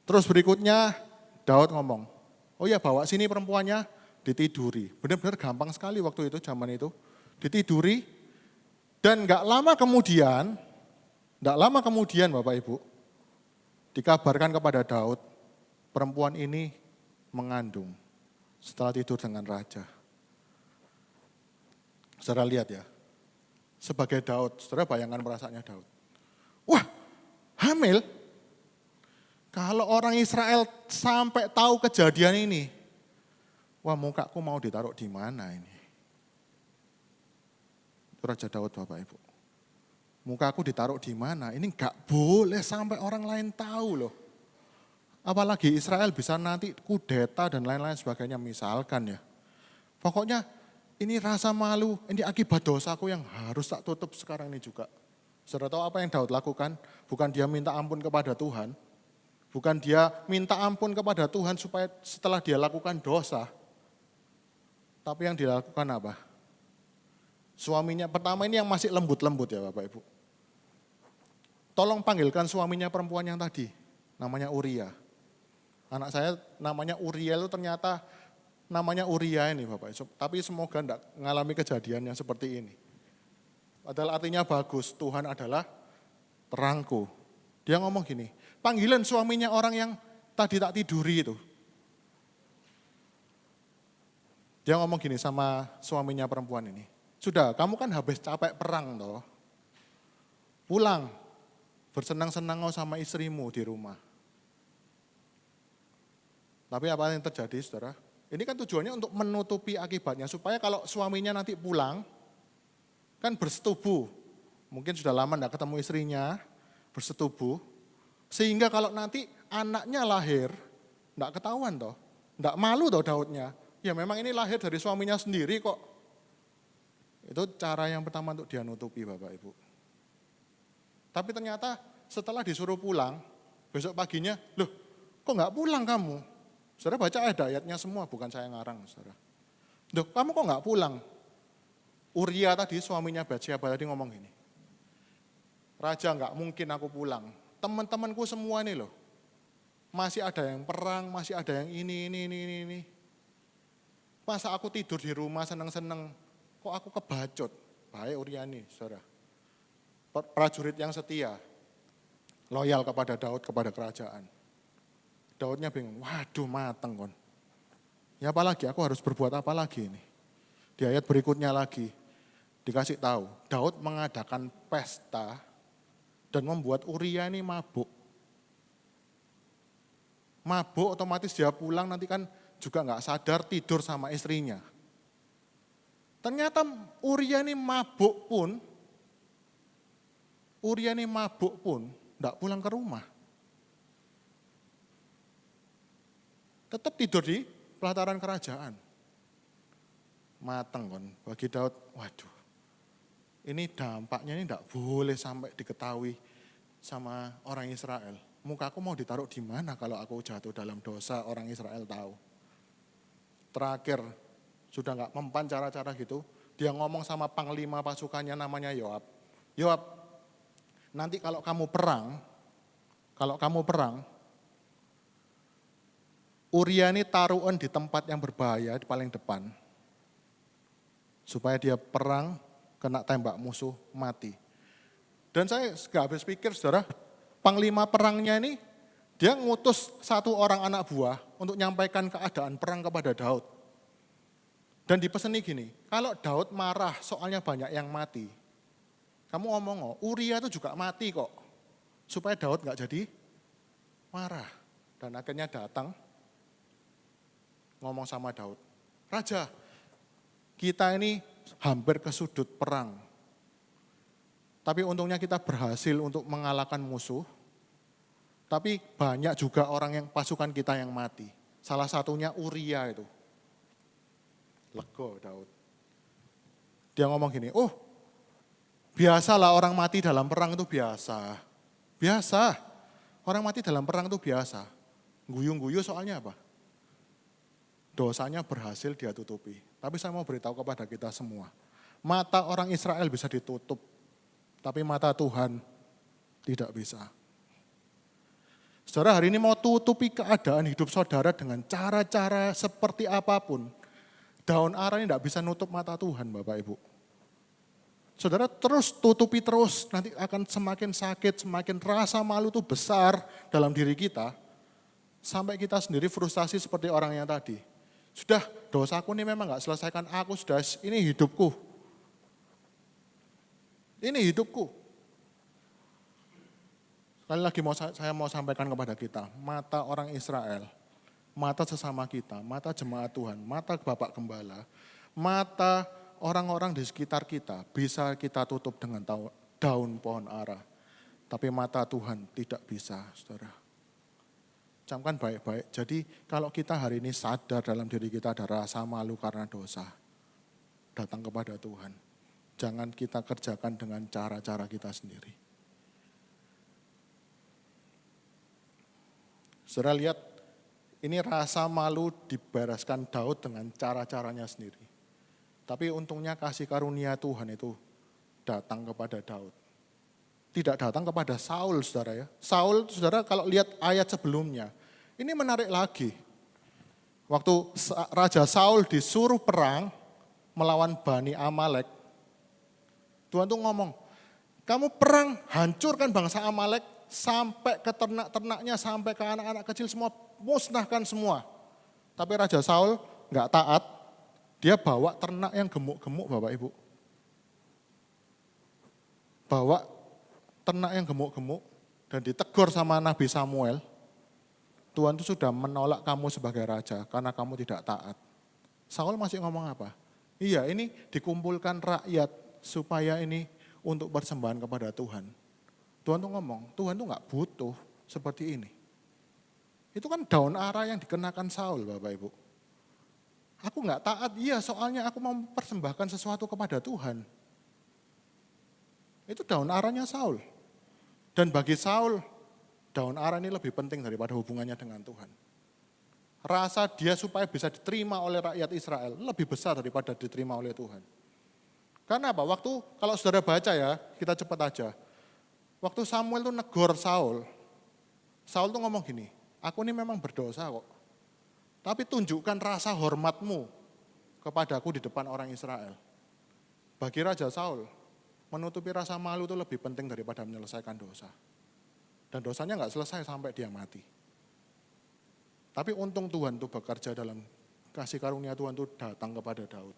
Terus berikutnya, Daud ngomong, oh ya bawa sini perempuannya, ditiduri. Benar-benar gampang sekali waktu itu, zaman itu. ditiduri, dan nggak lama kemudian Bapak Ibu, dikabarkan kepada Daud, perempuan ini mengandung setelah tidur dengan raja. Saudara lihat ya, sebagai Daud, saudara bayangkan perasaannya Daud. Wah, hamil? Kalau orang Israel sampai tahu kejadian ini, wah mukaku mau ditaruh di mana ini? Itu Raja Daud Bapak Ibu. Mukaku ditaruh di mana? Ini enggak boleh sampai orang lain tahu loh. Apalagi Israel bisa nanti kudeta dan lain-lain sebagainya misalkan ya. Pokoknya ini rasa malu, ini akibat dosaku yang harus tak tutup sekarang ini juga. Saudara tahu apa yang Daud lakukan? Bukan dia minta ampun kepada Tuhan. Bukan dia minta ampun kepada Tuhan supaya setelah dia lakukan dosa. Tapi yang dilakukan apa? Suaminya pertama ini yang masih lembut-lembut ya Bapak Ibu. Tolong panggilkan suaminya perempuan yang tadi, namanya Uria. Anak saya namanya Uriel itu ternyata namanya Uria ini Bapak Ibu. Tapi semoga tidak mengalami kejadian yang seperti ini. Padahal artinya bagus, Tuhan adalah terangku. Dia ngomong gini, panggilan suaminya orang yang tadi tak tiduri itu. Dia ngomong gini sama suaminya perempuan ini. Sudah, kamu kan habis capek perang toh. Pulang, bersenang-senang sama istrimu di rumah. Tapi apa yang terjadi saudara? Ini kan tujuannya untuk menutupi akibatnya. Supaya kalau suaminya nanti pulang, kan bersetubuh. Mungkin sudah lama tidak ketemu istrinya, bersetubuh. Sehingga kalau nanti anaknya lahir, tidak ketahuan toh. Tidak malu toh Daudnya. Ya memang ini lahir dari suaminya sendiri kok. Itu cara yang pertama untuk dia nutupi Bapak Ibu. Tapi ternyata setelah disuruh pulang, besok paginya, loh kok nggak pulang kamu? Saudara baca ayat-ayatnya semua, bukan saya ngarang saudara. Loh kamu kok nggak pulang? Uria tadi suaminya Batsyeba tadi ngomong gini, Raja nggak mungkin aku pulang. Teman-temanku semua ini loh, masih ada yang perang, masih ada yang ini. Masa aku tidur di rumah seneng-seneng, kok aku kebacut? Baik Uria nih, saudara. Prajurit yang setia, loyal kepada Daud, kepada kerajaan. Daudnya bingung, waduh mateng kon. Ya apalagi, aku harus berbuat apa lagi ini? Di ayat berikutnya lagi, dikasih tahu, Daud mengadakan pesta dan membuat Uria ini mabuk. Mabuk otomatis dia pulang nanti kan juga nggak sadar tidur sama istrinya. Ternyata Uria ini mabuk pun enggak pulang ke rumah. Tetap tidur di pelataran kerajaan. Mateng kon bagi Daud, waduh. Ini dampaknya ini enggak boleh sampai diketahui sama orang Israel. Mukaku mau ditaruh di mana kalau aku jatuh dalam dosa orang Israel tahu. Terakhir sudah enggak mempan cara-cara gitu, dia ngomong sama panglima pasukannya namanya Yoab. Yoab, nanti kalau kamu perang, Uria ini taruhan di tempat yang berbahaya, di paling depan. Supaya dia perang, kena tembak musuh, mati. Dan saya gak habis pikir saudara, panglima perangnya ini, dia ngutus satu orang anak buah untuk nyampaikan keadaan perang kepada Daud. Dan dipeseni gini, kalau Daud marah soalnya banyak yang mati, kamu ngomong, Uria itu juga mati kok. Supaya Daud gak jadi marah. Dan akhirnya datang, ngomong sama Daud, Raja, kita ini hampir ke sudut perang. Tapi untungnya kita berhasil untuk mengalahkan musuh. Tapi banyak juga orang yang pasukan kita yang mati. Salah satunya Uria itu. Lego Daud. Dia ngomong gini, biasalah orang mati dalam perang itu biasa. Biasa, orang mati dalam perang itu biasa. Guyu-guyu soalnya apa? Dosanya berhasil dia tutupi. Tapi saya mau beritahu kepada kita semua. Mata orang Israel bisa ditutup. Tapi mata Tuhan tidak bisa. Saudara hari ini mau tutupi keadaan hidup saudara dengan cara-cara seperti apapun. Daun ara ini tidak bisa nutup mata Tuhan Bapak Ibu. Saudara terus tutupi terus, nanti akan semakin sakit, semakin rasa malu itu besar dalam diri kita. Sampai kita sendiri frustasi seperti orang yang tadi. Sudah dosaku ini memang gak selesaikan aku, sudah ini hidupku. Ini hidupku. Sekali lagi saya mau sampaikan kepada kita, mata orang Israel, mata sesama kita, mata jemaat Tuhan, mata Bapak Gembala, mata orang-orang di sekitar kita bisa kita tutup dengan daun pohon ara. Tapi mata Tuhan tidak bisa, saudara. Camkan baik-baik. Jadi kalau kita hari ini sadar dalam diri kita ada rasa malu karena dosa, datang kepada Tuhan. Jangan kita kerjakan dengan cara-cara kita sendiri. Saudara lihat, ini rasa malu dibereskan Daud dengan cara-caranya sendiri. Tapi untungnya kasih karunia Tuhan itu datang kepada Daud. Tidak datang kepada Saul, saudara ya. Saul, saudara kalau lihat ayat sebelumnya, ini menarik lagi. Waktu Raja Saul disuruh perang melawan Bani Amalek, Tuhan tuh ngomong, kamu perang hancurkan bangsa Amalek sampai ke ternak-ternaknya, sampai ke anak-anak kecil semua, musnahkan semua. Tapi Raja Saul nggak taat. Dia bawa ternak yang gemuk-gemuk, Bapak Ibu. Bawa ternak yang gemuk-gemuk dan ditegur sama Nabi Samuel. Tuhan itu sudah menolak kamu sebagai raja karena kamu tidak taat. Saul masih ngomong apa? Iya, ini dikumpulkan rakyat supaya ini untuk persembahan kepada Tuhan. Tuhan tuh ngomong, Tuhan tuh nggak butuh seperti ini. Itu kan daun ara yang dikenakan Saul, Bapak Ibu. Aku nggak taat, iya soalnya aku mau mempersembahkan sesuatu kepada Tuhan. Itu daun aranya Saul. Dan bagi Saul, daun ara ini lebih penting daripada hubungannya dengan Tuhan. Rasa dia supaya bisa diterima oleh rakyat Israel lebih besar daripada diterima oleh Tuhan. Karena apa? Kalau saudara baca ya, kita cepat aja. Waktu Samuel tuh negor Saul tuh ngomong gini, aku ini memang berdosa kok. Tapi tunjukkan rasa hormatmu kepadaku di depan orang Israel. Bagi Raja Saul, menutupi rasa malu itu lebih penting daripada menyelesaikan dosa. Dan dosanya nggak selesai sampai dia mati. Tapi untung Tuhan itu bekerja dalam kasih karunia Tuhan itu datang kepada Daud.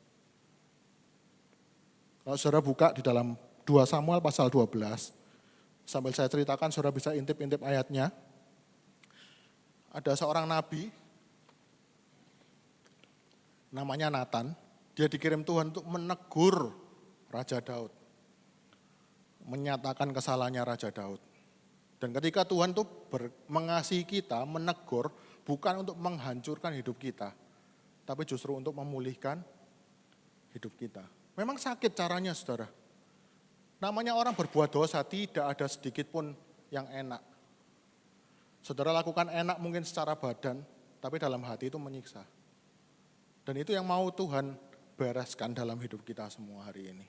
Kalau saudara buka di dalam 2 Samuel pasal 12, sambil saya ceritakan saudara bisa intip-intip ayatnya. Ada seorang nabi, namanya Nathan, dia dikirim Tuhan untuk menegur Raja Daud. Menyatakan kesalahannya Raja Daud. Dan ketika Tuhan itu mengasihi kita, menegur, bukan untuk menghancurkan hidup kita, tapi justru untuk memulihkan hidup kita. Memang sakit caranya, saudara. Namanya orang berbuat dosa, tidak ada sedikit pun yang enak. Saudara lakukan enak mungkin secara badan, tapi dalam hati itu menyiksa. Dan itu yang mau Tuhan bereskan dalam hidup kita semua hari ini.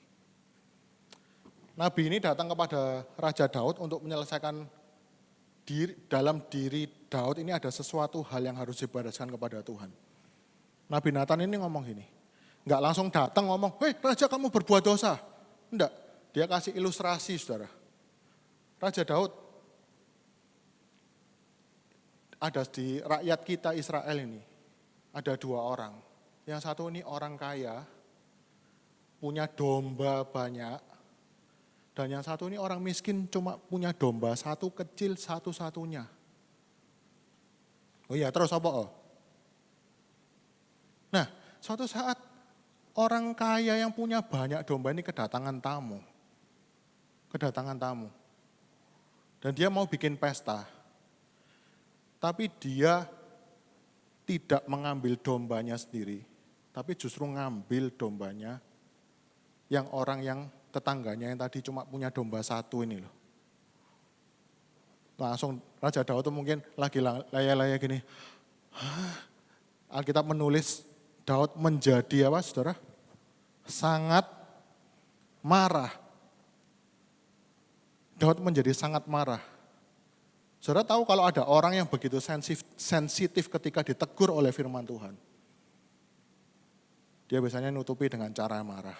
Nabi ini datang kepada Raja Daud untuk menyelesaikan dalam diri Daud ini ada sesuatu hal yang harus dibereskan kepada Tuhan. Nabi Nathan ini ngomong gini, enggak langsung datang ngomong, hei Raja kamu berbuat dosa. Enggak, dia kasih ilustrasi saudara. Raja Daud, ada di rakyat kita Israel ini, ada 2 orang. Yang satu ini orang kaya, punya domba banyak, dan yang satu ini orang miskin cuma punya domba satu kecil satu-satunya. Oh iya, terus apa? Nah, suatu saat orang kaya yang punya banyak domba ini kedatangan tamu. Dan dia mau bikin pesta. Tapi dia tidak mengambil dombanya sendiri, tapi justru ngambil dombanya yang orang yang tetangganya yang tadi cuma punya domba satu ini loh. Langsung Raja Daud tuh mungkin lagi laya-laya gini. Alkitab menulis Daud menjadi apa saudara? Sangat marah. Daud menjadi sangat marah. Saudara tahu kalau ada orang yang begitu sensitif ketika ditegur oleh firman Tuhan. Dia biasanya nutupi dengan cara marah.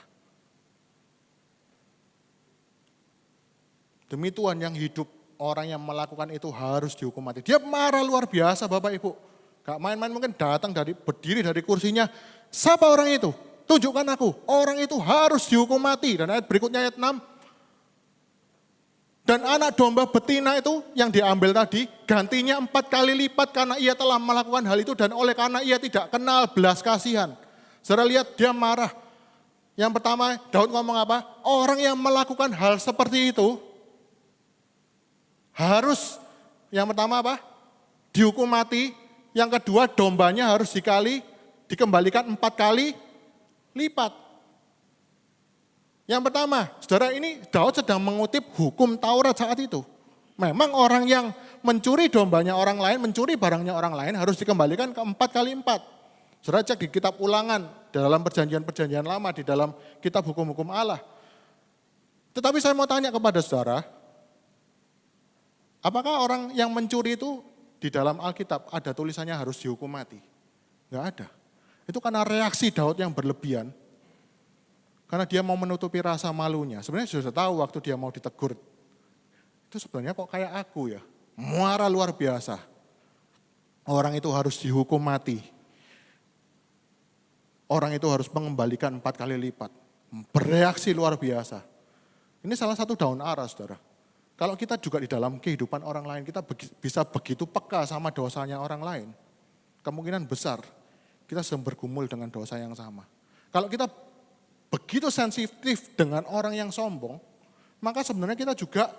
Demi Tuhan yang hidup, orang yang melakukan itu harus dihukum mati. Dia marah luar biasa Bapak Ibu. Gak main-main, mungkin datang berdiri dari kursinya. Siapa orang itu? Tunjukkan aku. Orang itu harus dihukum mati. Dan ayat berikutnya ayat 6. Dan anak domba betina itu yang diambil tadi, gantinya 4 kali lipat karena ia telah melakukan hal itu dan oleh karena ia tidak kenal belas kasihan. Saudara lihat dia marah. Yang pertama Daud ngomong apa? Orang yang melakukan hal seperti itu harus, yang pertama apa? Dihukum mati. Yang kedua dombanya harus dikembalikan 4 kali lipat. Yang pertama, saudara, ini Daud sedang mengutip hukum Taurat saat itu. Memang orang yang mencuri dombanya orang lain, mencuri barangnya orang lain harus dikembalikan ke 4 kali 4. Saudara cek di kitab Ulangan, dalam perjanjian-perjanjian lama, di dalam kitab hukum-hukum Allah. Tetapi saya mau tanya kepada saudara, apakah orang yang mencuri itu di dalam Alkitab ada tulisannya harus dihukum mati? Enggak ada. Itu karena reaksi Daud yang berlebihan. Karena dia mau menutupi rasa malunya. Sebenarnya sudah tahu waktu dia mau ditegur. Itu sebenarnya kok kayak aku ya. Marah luar biasa. Orang itu harus dihukum mati. Orang itu harus mengembalikan 4 kali lipat. Bereaksi luar biasa. Ini salah satu daun ara, saudara. Kalau kita juga di dalam kehidupan orang lain, kita bisa begitu peka sama dosanya orang lain. Kemungkinan besar kita sedang bergumul dengan dosa yang sama. Kalau kita begitu sensitif dengan orang yang sombong, maka sebenarnya kita juga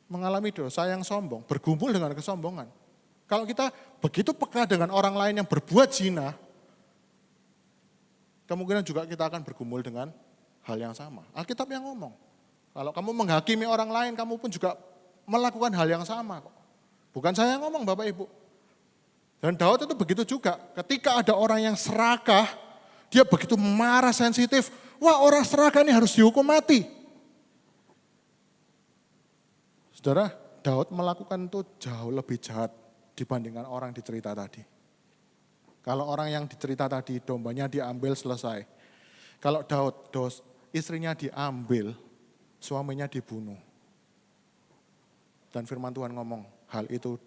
mengalami dosa yang sombong, bergumul dengan kesombongan. Kalau kita begitu peka dengan orang lain yang berbuat zina, kemungkinan juga kita akan bergumul dengan hal yang sama. Alkitab yang ngomong, kalau kamu menghakimi orang lain, kamu pun juga melakukan hal yang sama kok. Bukan saya yang ngomong Bapak Ibu. Dan Daud itu begitu juga, ketika ada orang yang serakah, dia begitu marah, sensitif. Wah, orang serakah ini harus dihukum mati. Saudara, Daud melakukan itu jauh lebih jahat dibandingkan orang di cerita tadi. Kalau orang yang dicerita tadi, dombanya diambil selesai. Kalau Daud, istrinya diambil, suaminya dibunuh. Dan firman Tuhan ngomong, hal itu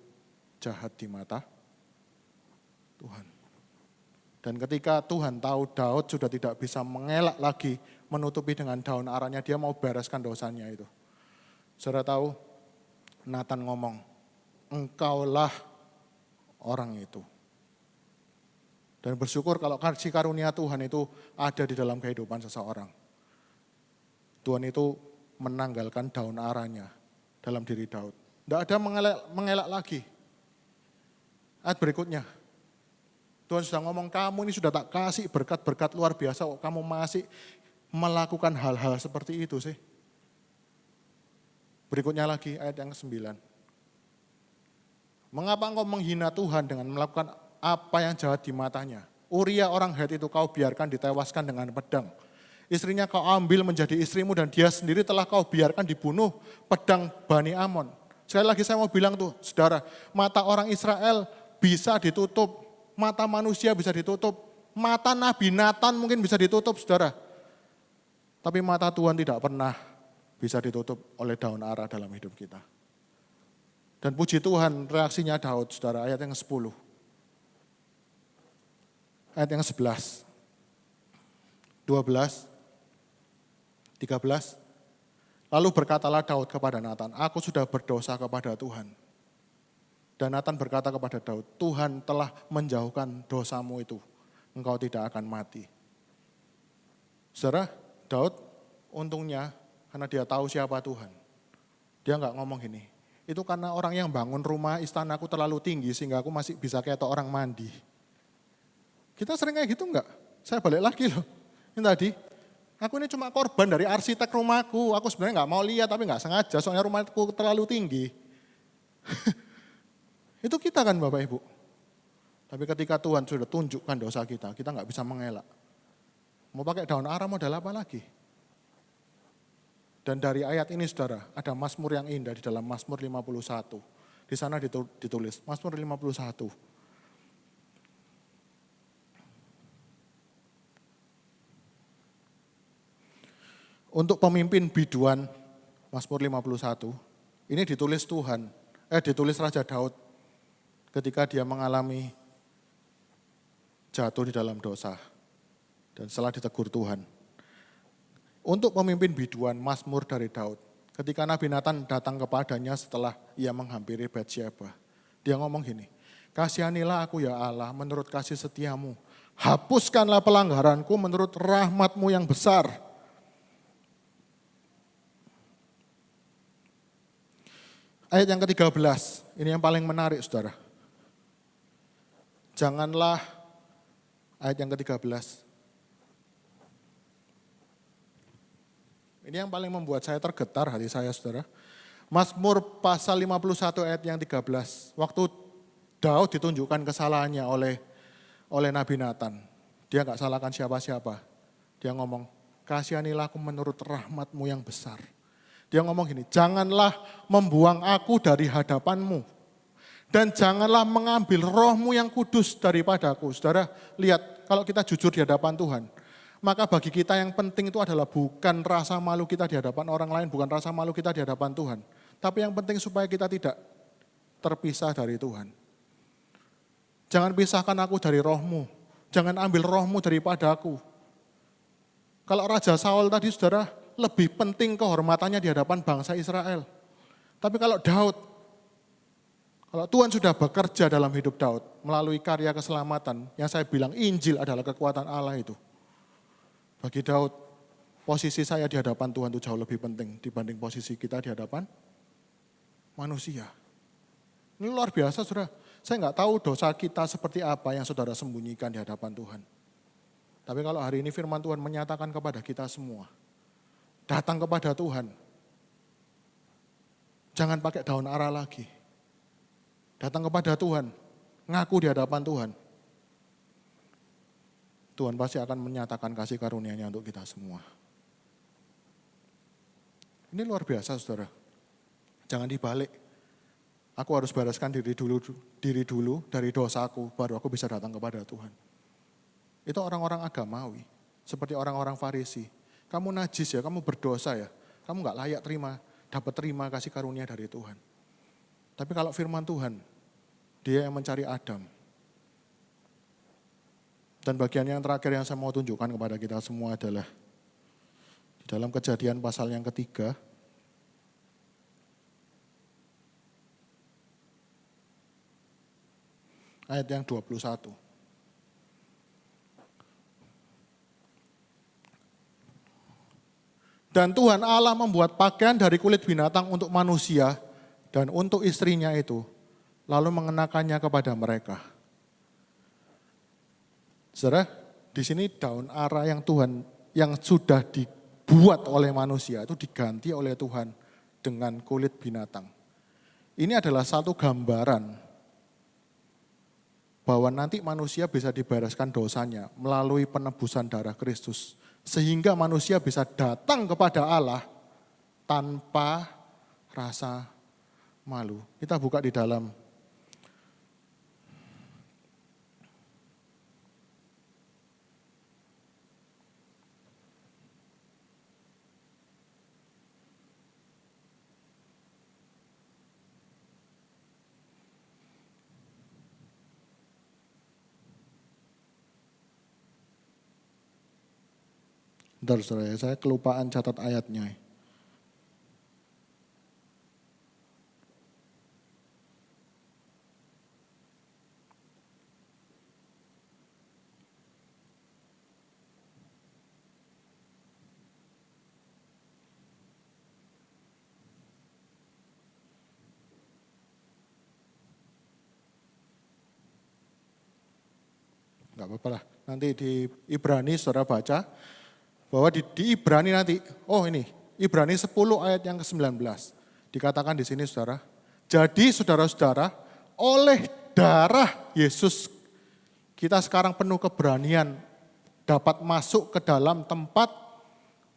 jahat di mata Tuhan. Dan ketika Tuhan tahu Daud sudah tidak bisa mengelak lagi, menutupi dengan daun aranya, dia mau bereskan dosanya itu. Saudara tahu, Nathan ngomong, engkaulah orang itu. Dan bersyukur kalau kasih karunia Tuhan itu ada di dalam kehidupan seseorang. Tuhan itu menanggalkan daun aranya dalam diri Daud. Tidak ada mengelak lagi. Ayat berikutnya. Tuhan sudah ngomong, kamu ini sudah tak kasih berkat-berkat luar biasa, kok kamu masih melakukan hal-hal seperti itu sih. Berikutnya lagi ayat yang ke-9. Mengapa engkau menghina Tuhan dengan melakukan apa yang jahat di matanya? Uria orang Het itu kau biarkan ditewaskan dengan pedang. Istrinya kau ambil menjadi istrimu dan dia sendiri telah kau biarkan dibunuh pedang Bani Amon. Sekali lagi saya mau bilang tuh, saudara, mata orang Israel bisa ditutup. Mata manusia bisa ditutup, mata Nabi Nathan mungkin bisa ditutup, saudara. Tapi mata Tuhan tidak pernah bisa ditutup oleh daun ara dalam hidup kita. Dan puji Tuhan reaksinya Daud, saudara, ayat yang 10. Ayat yang 11, 12, 13. Lalu berkatalah Daud kepada Nathan, aku sudah berdosa kepada Tuhan. Dan Nathan berkata kepada Daud, Tuhan telah menjauhkan dosamu itu, engkau tidak akan mati. Saudara, Daud untungnya karena dia tahu siapa Tuhan. Dia enggak ngomong gini, itu karena orang yang bangun rumah istanaku terlalu tinggi sehingga aku masih bisa kayak orang mandi. Kita sering kayak gitu enggak? Saya balik lagi loh, ini tadi. Aku ini cuma korban dari arsitek rumahku, aku sebenarnya enggak mau lihat tapi enggak sengaja soalnya rumahku terlalu tinggi. Itu kita kan Bapak Ibu. Tapi ketika Tuhan sudah tunjukkan dosa kita, kita nggak bisa mengelak. Mau pakai daun ara modal apa lagi? Dan dari ayat ini saudara, ada Mazmur yang indah di dalam Mazmur 51. Di sana ditulis, Mazmur 51. Untuk pemimpin biduan Mazmur 51. Ini ditulis ditulis Raja Daud ketika dia mengalami jatuh di dalam dosa dan setelah ditegur Tuhan. Untuk pemimpin biduan Mazmur dari Daud, ketika Nabi Nathan datang kepadanya setelah ia menghampiri Batsyeba, dia ngomong gini, "Kasihanilah aku ya Allah menurut kasih setiamu, hapuskanlah pelanggaranku menurut rahmat-Mu yang besar." Ayat yang ke-13, ini yang paling menarik saudara. Janganlah, ayat yang ke-13. Ini yang paling membuat saya tergetar hati saya saudara. Mazmur pasal 51 ayat yang 13. Waktu Daud ditunjukkan kesalahannya oleh Nabi Nathan. Dia gak salahkan siapa-siapa. Dia ngomong, "Kasihanilah aku menurut rahmat-Mu yang besar." Dia ngomong gini, "Janganlah membuang aku dari hadapan-Mu. Dan janganlah mengambil roh-Mu yang kudus daripadaku." Saudara, lihat kalau kita jujur di hadapan Tuhan, maka bagi kita yang penting itu adalah bukan rasa malu kita di hadapan orang lain, bukan rasa malu kita di hadapan Tuhan. Tapi yang penting supaya kita tidak terpisah dari Tuhan. Jangan pisahkan aku dari roh-Mu, jangan ambil roh-Mu daripada aku. Kalau Raja Saul tadi saudara, lebih penting kehormatannya di hadapan bangsa Israel. Tapi kalau Daud, kalau Tuhan sudah bekerja dalam hidup Daud melalui karya keselamatan, yang saya bilang Injil adalah kekuatan Allah itu. Bagi Daud, posisi saya di hadapan Tuhan itu jauh lebih penting dibanding posisi kita di hadapan manusia. Ini luar biasa saudara. Saya nggak tahu dosa kita seperti apa yang saudara sembunyikan di hadapan Tuhan. Tapi kalau hari ini firman Tuhan menyatakan kepada kita semua, datang kepada Tuhan. Jangan pakai daun ara lagi. Datang kepada Tuhan, ngaku di hadapan Tuhan. Tuhan pasti akan menyatakan kasih karunia-Nya untuk kita semua. Ini luar biasa saudara. Jangan dibalik. Aku harus bereskan diri dulu dari dosaku, baru aku bisa datang kepada Tuhan. Itu orang-orang agamawi, seperti orang-orang Farisi. Kamu najis ya, kamu berdosa ya, kamu gak layak dapat terima kasih karunia dari Tuhan. Tapi kalau firman Tuhan, Dia yang mencari Adam. Dan bagian yang terakhir yang saya mau tunjukkan kepada kita semua adalah di dalam Kejadian pasal yang ketiga, ayat yang 21. Dan Tuhan Allah membuat pakaian dari kulit binatang untuk manusia dan untuk istrinya itu, lalu mengenakannya kepada mereka. Saudara, di sini daun ara yang sudah dibuat oleh manusia itu diganti oleh Tuhan dengan kulit binatang. Ini adalah satu gambaran bahwa nanti manusia bisa dibereskan dosanya melalui penebusan darah Kristus. Sehingga manusia bisa datang kepada Allah tanpa rasa malu. Kita buka di dalam bentar saudara, saya kelupaan catat ayatnya. Enggak apa-apa lah, nanti di Ibrani saudara baca. Bahwa di Ibrani nanti, ini Ibrani 10 ayat yang ke-19. Dikatakan di sini saudara, jadi saudara-saudara oleh darah Yesus kita sekarang penuh keberanian dapat masuk ke dalam tempat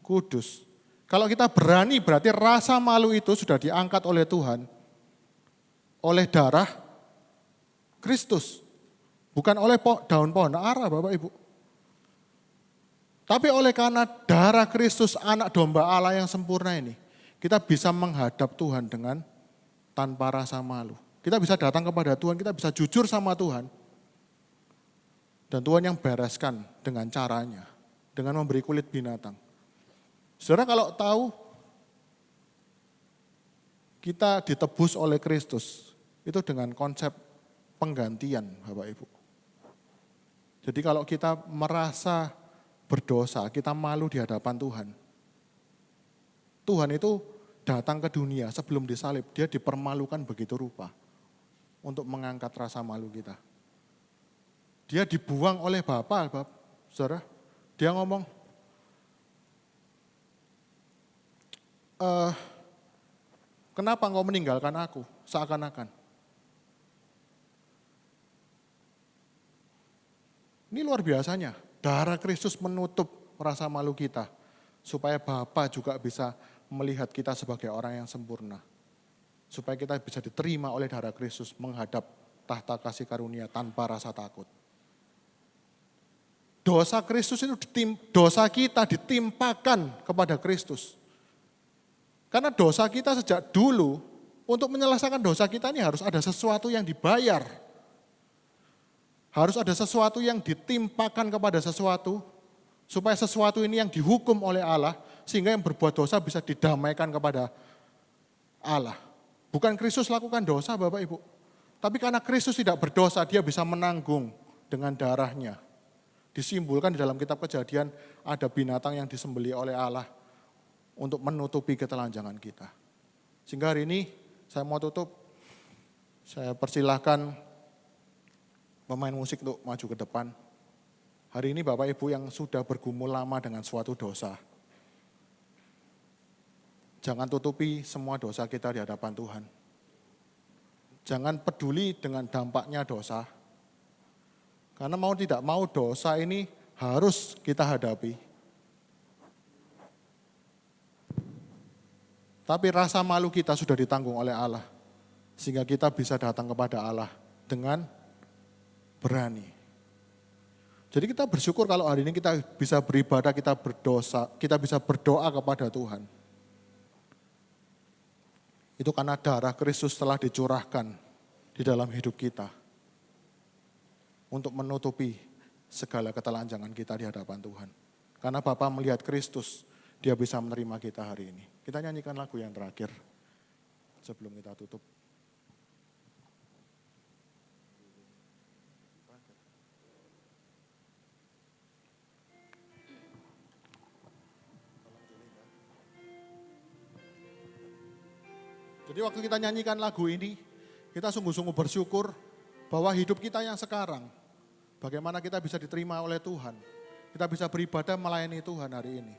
kudus. Kalau kita berani berarti rasa malu itu sudah diangkat oleh Tuhan. Oleh darah Kristus. Bukan oleh daun pohon ara Bapak Ibu. Tapi oleh karena darah Kristus anak domba Allah yang sempurna ini, kita bisa menghadap Tuhan dengan tanpa rasa malu. Kita bisa datang kepada Tuhan, kita bisa jujur sama Tuhan. Dan Tuhan yang bereskan dengan caranya, dengan memberi kulit binatang. Saudara kalau tahu kita ditebus oleh Kristus, itu dengan konsep penggantian Bapak Ibu. Jadi kalau kita merasa berdosa, kita malu di hadapan Tuhan. Tuhan itu datang ke dunia sebelum disalib, dia dipermalukan begitu rupa untuk mengangkat rasa malu kita. Dia dibuang oleh Bapa, saudara. Dia ngomong, kenapa engkau meninggalkan aku? Seakan-akan. Ini luar biasanya. Darah Kristus menutup rasa malu kita. Supaya Bapa juga bisa melihat kita sebagai orang yang sempurna. Supaya kita bisa diterima oleh darah Kristus menghadap tahta kasih karunia tanpa rasa takut. Dosa Kristus itu dosa kita ditimpakan kepada Kristus. Karena dosa kita sejak dulu, untuk menyelesaikan dosa kita ini harus ada sesuatu yang dibayar. Harus ada sesuatu yang ditimpakan kepada sesuatu, supaya sesuatu ini yang dihukum oleh Allah, sehingga yang berbuat dosa bisa didamaikan kepada Allah. Bukan Kristus lakukan dosa Bapak Ibu, tapi karena Kristus tidak berdosa, dia bisa menanggung dengan darahnya. Disimbolkan di dalam kitab Kejadian, ada binatang yang disembelih oleh Allah untuk menutupi ketelanjangan kita. Sehingga hari ini saya mau tutup, saya persilahkan pemain musik untuk maju ke depan. Hari ini Bapak Ibu yang sudah bergumul lama dengan suatu dosa, jangan tutupi semua dosa kita di hadapan Tuhan. Jangan peduli dengan dampaknya dosa. Karena mau tidak mau dosa ini harus kita hadapi. Tapi rasa malu kita sudah ditanggung oleh Allah. Sehingga kita bisa datang kepada Allah dengan berani. Jadi kita bersyukur kalau hari ini kita bisa beribadah, kita berdosa, kita bisa berdoa kepada Tuhan. Itu karena darah Kristus telah dicurahkan di dalam hidup kita. Untuk menutupi segala ketelanjangan kita di hadapan Tuhan. Karena Bapa melihat Kristus, dia bisa menerima kita hari ini. Kita nyanyikan lagu yang terakhir sebelum kita tutup. Jadi waktu kita nyanyikan lagu ini, kita sungguh-sungguh bersyukur bahwa hidup kita yang sekarang, bagaimana kita bisa diterima oleh Tuhan. Kita bisa beribadah melayani Tuhan hari ini.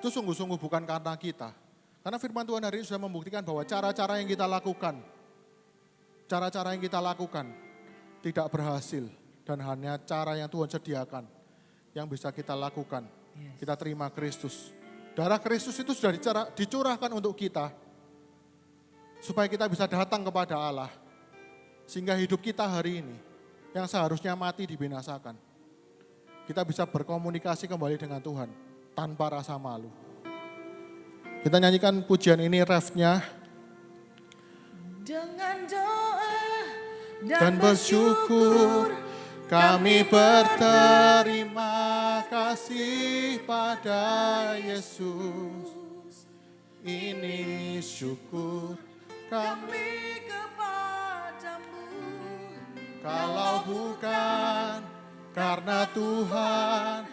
Itu sungguh-sungguh bukan karena kita. Karena firman Tuhan hari ini sudah membuktikan bahwa cara-cara yang kita lakukan, tidak berhasil. Dan hanya cara yang Tuhan sediakan yang bisa kita lakukan. Kita terima Kristus. Darah Kristus itu sudah dicurahkan untuk kita. Supaya kita bisa datang kepada Allah. Sehingga hidup kita hari ini, yang seharusnya mati dibinasakan. Kita bisa berkomunikasi kembali dengan Tuhan, tanpa rasa malu. Kita nyanyikan pujian ini, refnya. Dengan doa Dan bersyukur, kami berterima kasih pada Yesus. Ini syukur kami kepadamu. Kalau bukan karena Tuhan,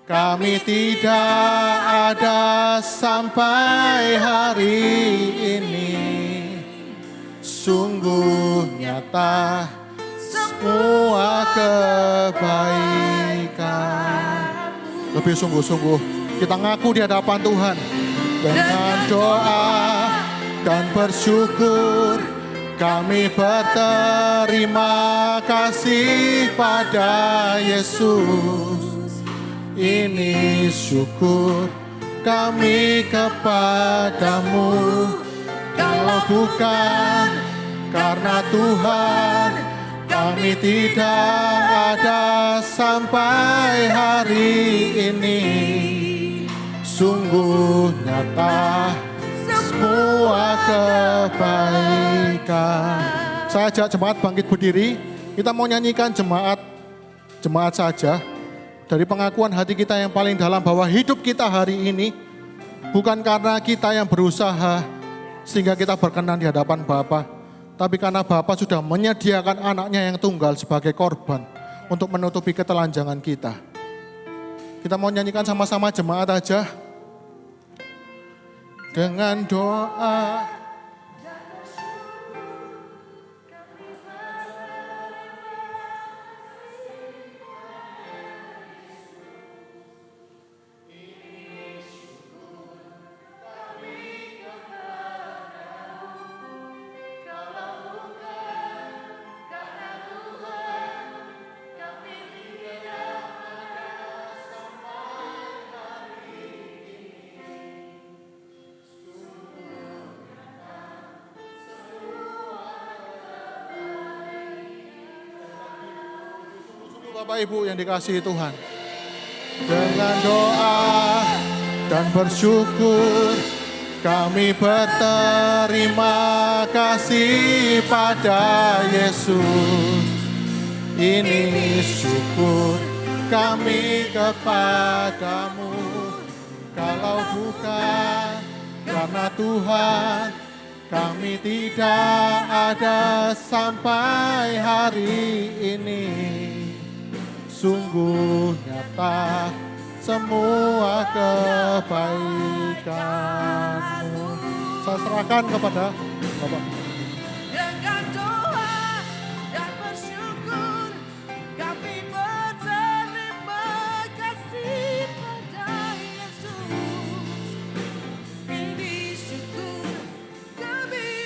kami tidak ada sampai hari ini. Sungguh nyata semua kebaikan. Lebih sungguh-sungguh kita ngaku di hadapan Tuhan. Dengan doa dan bersyukur, kami berterima kasih pada Yesus. Ini syukur kami kepadamu. Kalau bukan karena Tuhan, kami tidak ada sampai hari ini. Sungguh nyata kebaikan. Saya ajak jemaat bangkit berdiri. Kita mau nyanyikan jemaat saja. Dari pengakuan hati kita yang paling dalam bahwa hidup kita hari ini bukan karena kita yang berusaha sehingga kita berkenan di hadapan Bapa, tapi karena Bapa sudah menyediakan anaknya yang tunggal sebagai korban untuk menutupi ketelanjangan kita. Kita mau nyanyikan sama-sama jemaat aja. Dengan doa Bapak Ibu yang dikasihi Tuhan. Dengan doa dan bersyukur kami berterima kasih pada Yesus. Ini syukur kami kepadamu. Kalau bukan karena Tuhan, kami tidak ada sampai hari ini. Sungguh nyata semua kebaikan-Mu. Saya serahkan kepada Bapak.